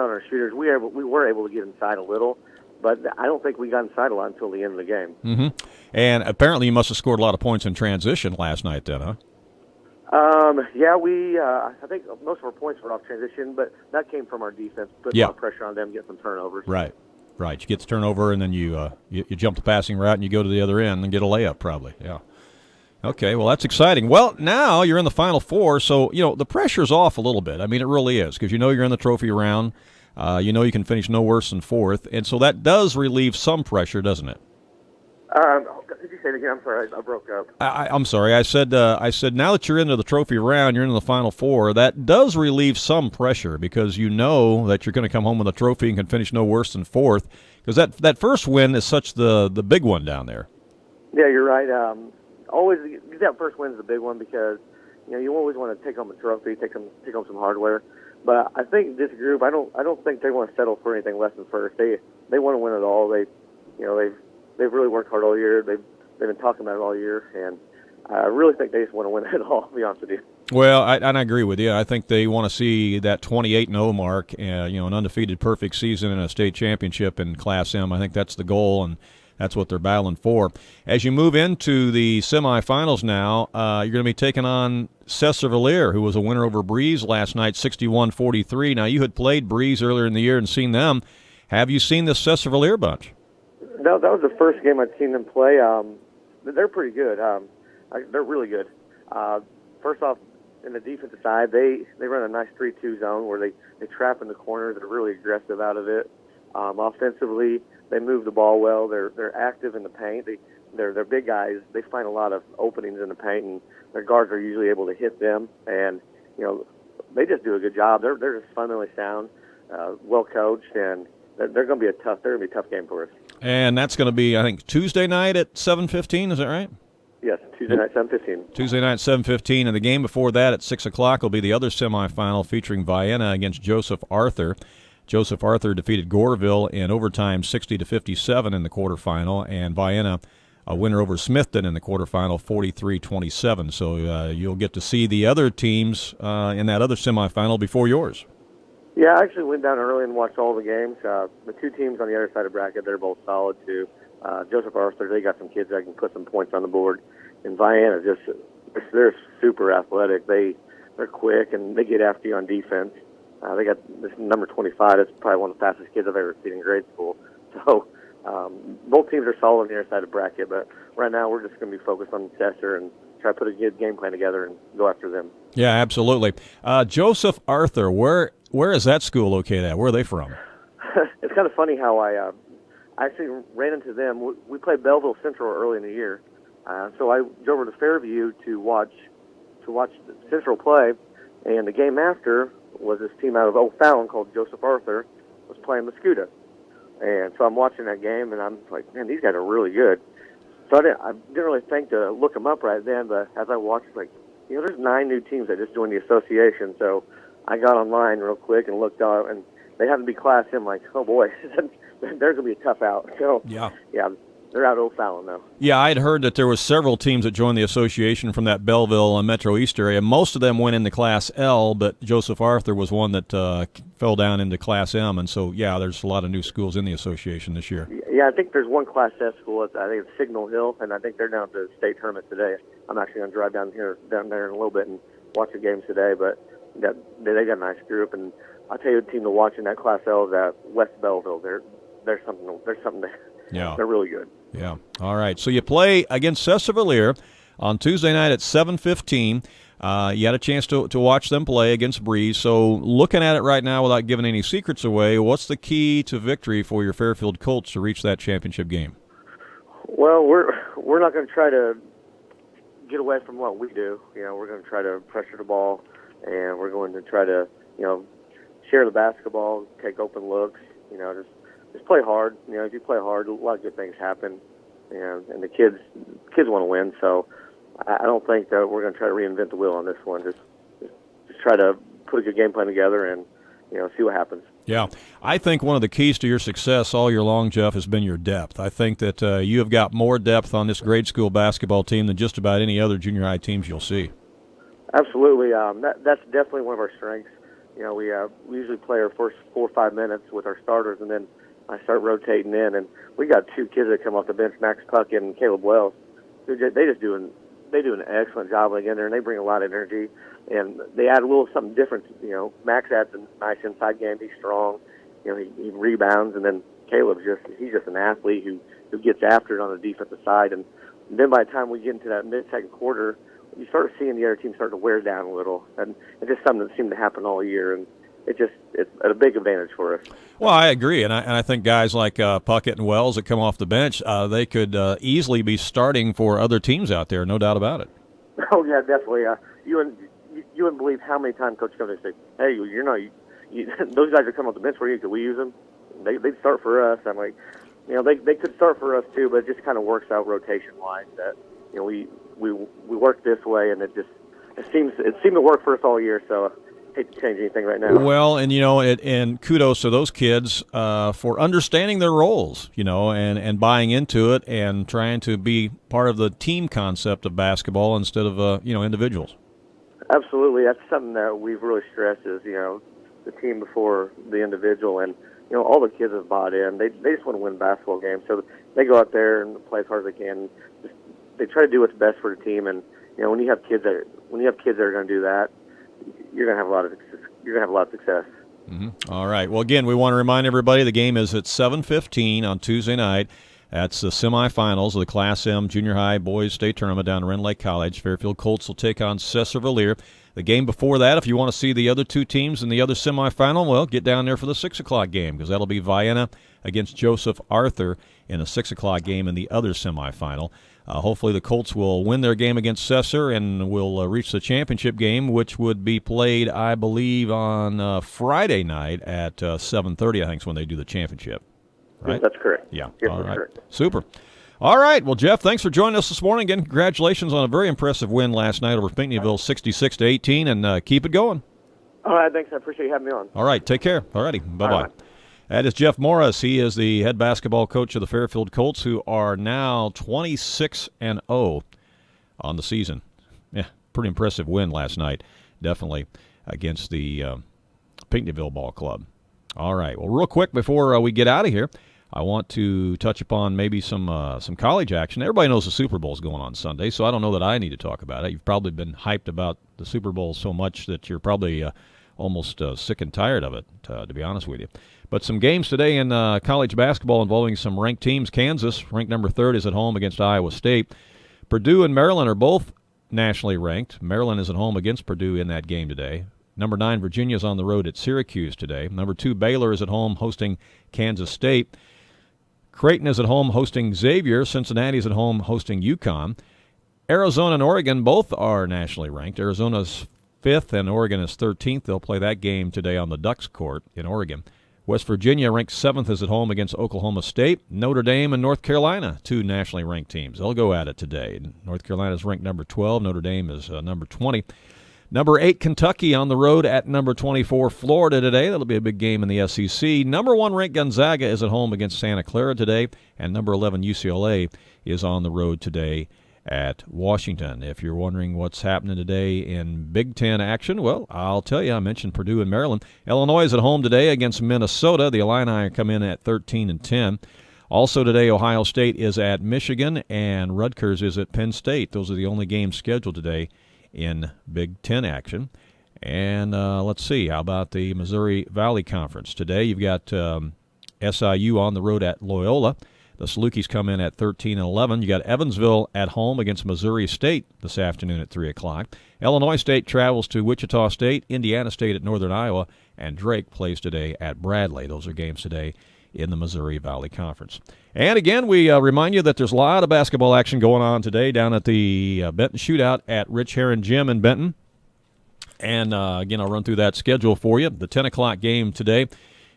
on our shooters, we were able to get inside a little. But I don't think we got inside a lot until the end of the game. Mm-hmm. And apparently you must have scored a lot of points in transition last night then, huh? I think most of our points were off transition, but that came from our defense. Put a lot of pressure on them, get some turnovers. Right. You get the turnover, and then you jump the passing route, and you go to the other end and get a layup probably. Yeah. Okay, well, that's exciting. Well, now you're in the Final Four, so, the pressure's off a little bit. I mean, it really is, because you're in the trophy round. You can finish no worse than fourth, and so that does relieve some pressure, doesn't it? Did you say it again? I'm sorry, I broke up. I'm sorry. I said now that you're into the trophy round, you're into the Final Four, that does relieve some pressure because you know that you're going to come home with a trophy and can finish no worse than fourth, because that first win is such the big one down there. Yeah, you're right. Always that first win is the big one because you always want to take home a trophy, take home some hardware. But I think this group, I don't think they want to settle for anything less than first. They want to win it all. They've really worked hard all year. They've been talking about it all year, and I really think they just want to win it all. To be honest with you. Well, I agree with you. I think they want to see that 28-0 mark, an undefeated perfect season and a state championship in Class M. I think that's the goal, and that's what they're battling for. As you move into the semifinals now, you're going to be taking on Cesar-Valliere, who was a winner over Breeze last night, 61-43. Now, you had played Breeze earlier in the year and seen them. Have you seen this Cesar-Valliere bunch? No, that was the first game I'd seen them play. They're pretty good. They're really good. First off, in the defensive side, they run a nice 3-2 zone where they trap in the corner. They're really aggressive out of it. Offensively, they move the ball well. They're active in the paint. They're big guys. They find a lot of openings in the paint, and their guards are usually able to hit them. And they just do a good job. They're just fundamentally sound, well coached, and they're going to be a tough game for us. And that's going to be, I think, Tuesday night at 7:15. Is that right? Yes, Tuesday night, 7:15. Tuesday night, 7:15, and the game before that at 6 o'clock will be the other semifinal featuring Vienna against Joseph Arthur. Joseph Arthur defeated Goreville in overtime 60-57 in the quarterfinal, and Vienna a winner over Smithton in the quarterfinal 43-27. So you'll get to see the other teams in that other semifinal before yours. Yeah, I actually went down early and watched all the games. The two teams on the other side of the bracket, they're both solid too. Joseph Arthur, they got some kids that can put some points on the board. And Vienna, they're super athletic. They're quick, and they get after you on defense. They got this number 25. That's probably one of the fastest kids I've ever seen in grade school. So both teams are solid on the other side of the bracket, but right now we're just going to be focused on Chester and try to put a good game plan together and go after them. Yeah, absolutely. Joseph Arthur, where is that school located at? Where are they from? It's kind of funny how I actually ran into them. We played Belleville Central early in the year, so I drove over to Fairview to watch Central play, and the game after was this team out of O'Fallon called Joseph Arthur was playing Mascoutah. And so I'm watching that game, and I'm like, man, these guys are really good. So I didn't really think to look them up right then, but as I watched, like, there's 9 new teams that just joined the association. So I got online real quick and looked out, and they happened to be Class M. Like, oh boy, they're going to be a tough out. So yeah, they're out O'Fallon though. Yeah, I'd heard that there was several teams that joined the association from that Belleville and Metro East area. Most of them went into Class L, but Joseph Arthur was one that fell down into Class M. And so, yeah, there's a lot of new schools in the association this year. Yeah, I think there's one Class S school. I think it's Signal Hill, and I think they're down to the state tournament today. I'm actually going to drive down there in a little bit and watch the games today. But they got a nice group, and I'll tell you, the team to watch in that Class L is at West Belleville. There's something there. Yeah, they're really good. Yeah. All right. So you play against Cesar on Tuesday night at 7:15. You had a chance to watch them play against Breeze. So looking at it right now, without giving any secrets away, what's the key to victory for your Fairfield Colts to reach that championship game? Well, we're not going to try to get away from what we do. We're going to try to pressure the ball, and we're going to try to share the basketball, take open looks. Just play hard. If you play hard, a lot of good things happen, and the kids want to win. So I don't think that we're going to try to reinvent the wheel on this one. Just try to put a good game plan together and see what happens. Yeah, I think one of the keys to your success all year long, Jeff, has been your depth. I think that you have got more depth on this grade school basketball team than just about any other junior high teams you'll see. Absolutely, that's definitely one of our strengths. We usually play our first 4 or 5 minutes with our starters, and then I start rotating in, and we got 2 kids that come off the bench, Max Puckett and Caleb Wells. They do an excellent job again there, and they bring a lot of energy, and they add a little something different. Max adds a nice inside game. He's strong. He rebounds, and then Caleb's he's just an athlete who gets after it on the defensive side. And then by the time we get into that mid-second quarter, you start seeing the other team start to wear down a little, and it's just something that seemed to happen all year, and it's a big advantage for us. Well, I agree, and I think guys like Puckett and Wells that come off the bench, they could easily be starting for other teams out there, no doubt about it. Oh yeah, definitely. You wouldn't believe how many times Coach comes and say, "Hey, those guys are coming off the bench for you. Could we use them?" They'd start for us. I'm like, they could start for us too, but it just kind of works out rotation wise that we work this way, and it seemed to work for us all year. So I hate to change anything right now. Well, and and kudos to those kids for understanding their roles, and buying into it and trying to be part of the team concept of basketball instead of individuals. Absolutely, that's something that we've really stressed is the team before the individual, and all the kids have bought in. They just want to win basketball games, so they go out there and play as hard as they can. They try to do what's best for the team, and when you have kids that are going to do that, you're going to have a lot of success. Mm-hmm. All right. Well, again, we want to remind everybody the game is at 7:15 on Tuesday night. That's the semifinals of the Class M Junior High Boys State Tournament down at Rend Lake College. Fairfield Colts will take on Cesar. The game before that, if you want to see the other 2 teams in the other semifinal, well, get down there for the 6 o'clock game, because that'll be Vienna against Joseph Arthur in a 6 o'clock game in the other semifinal. Hopefully the Colts will win their game against Cesar and will reach the championship game, which would be played, I believe, on Friday night at 7:30, I think is when they do the championship. Right? Yes, that's correct. Yeah. Yes, all that's right. correct. Super. All right. Well, Jeff, thanks for joining us this morning. Again, congratulations on a very impressive win last night over Pinckneyville, 66-18, and keep it going. All right, thanks. I appreciate you having me on. All right. Take care. All righty. Bye-bye. All right. That is Jeff Morris. He is the head basketball coach of the Fairfield Colts, who are now 26-0 on the season. Yeah, pretty impressive win last night, definitely, against the Pinckneyville Ball Club. All right. Well, real quick before we get out of here, I want to touch upon maybe some college action. Everybody knows the Super Bowl is going on Sunday, so I don't know that I need to talk about it. You've probably been hyped about the Super Bowl so much that you're probably almost sick and tired of it, to be honest with you. But some games today in college basketball involving some ranked teams. Kansas, ranked number 3, is at home against Iowa State. Purdue and Maryland are both nationally ranked. Maryland is at home against Purdue in that game today. Number 9, Virginia is on the road at Syracuse today. Number 2, Baylor is at home hosting Kansas State. Creighton is at home hosting Xavier. Cincinnati is at home hosting UConn. Arizona and Oregon both are nationally ranked. Arizona's 5th and Oregon is 13th. They'll play that game today on the Ducks Court in Oregon. West Virginia, ranked 7th, is at home against Oklahoma State. Notre Dame and North Carolina, 2 nationally ranked teams. They'll go at it today. North Carolina is ranked number 12. Notre Dame is number 20. Number 8, Kentucky on the road at number 24, Florida today. That'll be a big game in the SEC. Number 1 ranked Gonzaga is at home against Santa Clara today. And number 11, UCLA, is on the road today at Washington. If you're wondering what's happening today in Big Ten action, well, I'll tell you. I mentioned Purdue and Maryland. Illinois is at home today against Minnesota. The Illini come in at 13-10. Also today, Ohio State is at Michigan, and Rutgers is at Penn State. Those are the only games scheduled today in Big Ten action. And let's see, how about the Missouri Valley Conference? Today you've got SIU on the road at Loyola. The Salukis come in at 13-11. You got Evansville at home against Missouri State this afternoon at 3 o'clock. Illinois State travels to Wichita State, Indiana State at Northern Iowa, and Drake plays today at Bradley. Those are games today in the Missouri Valley Conference. And again, we remind you that there's a lot of basketball action going on today down at the Benton Shootout at Rich Herron Gym in Benton. And again, I'll run through that schedule for you. The 10 o'clock game today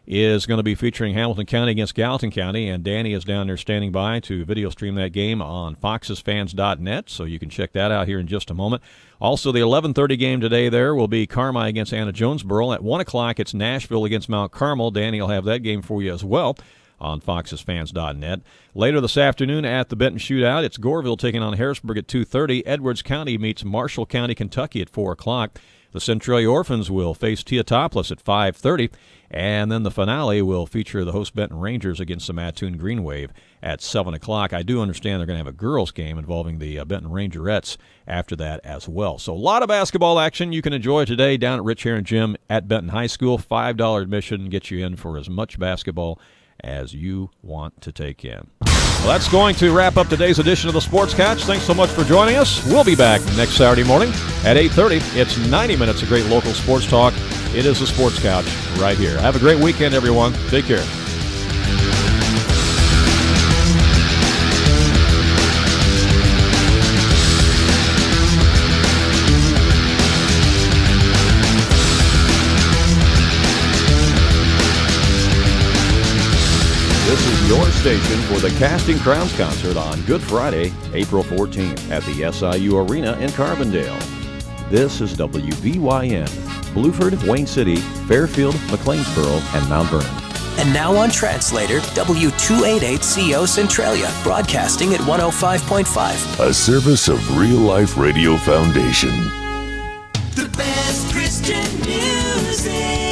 is going to be featuring Hamilton County against Gallatin County, and Danny is down there standing by to video stream that game on foxesfans.net, so you can check that out here in just a moment. Also, the 11:30 game today there will be Carmi against Anna Jonesboro. At 1 o'clock, it's Nashville against Mount Carmel. Danny will have that game for you as well on foxesfans.net. Later this afternoon at the Benton Shootout, it's Goreville taking on Harrisburg at 2:30. Edwards County meets Marshall County, Kentucky at 4 o'clock. The Centralia Orphans will face Teotopolis at 5:30. And then the finale will feature the host Benton Rangers against the Mattoon Green Wave at 7 o'clock. I do understand they're going to have a girls' game involving the Benton Rangerettes after that as well. So a lot of basketball action you can enjoy today down at Rich Herron Gym at Benton High School. $5 admission gets you in for as much basketball as you want to take in. Well, that's going to wrap up today's edition of the Sports Couch. Thanks so much for joining us. We'll be back next Saturday morning at 8:30. It's 90 minutes of great local sports talk. It is the Sports Couch right here. Have a great weekend, everyone. Take care. This is your station for the Casting Crowns concert on Good Friday, April 14th at the SIU Arena in Carbondale. This is WVYN, Blueford, Wayne City, Fairfield, McLeansboro, and Mount Vernon. And now on Translator, W288CO Centralia, broadcasting at 105.5. A service of Real Life Radio Foundation. The best Christian music.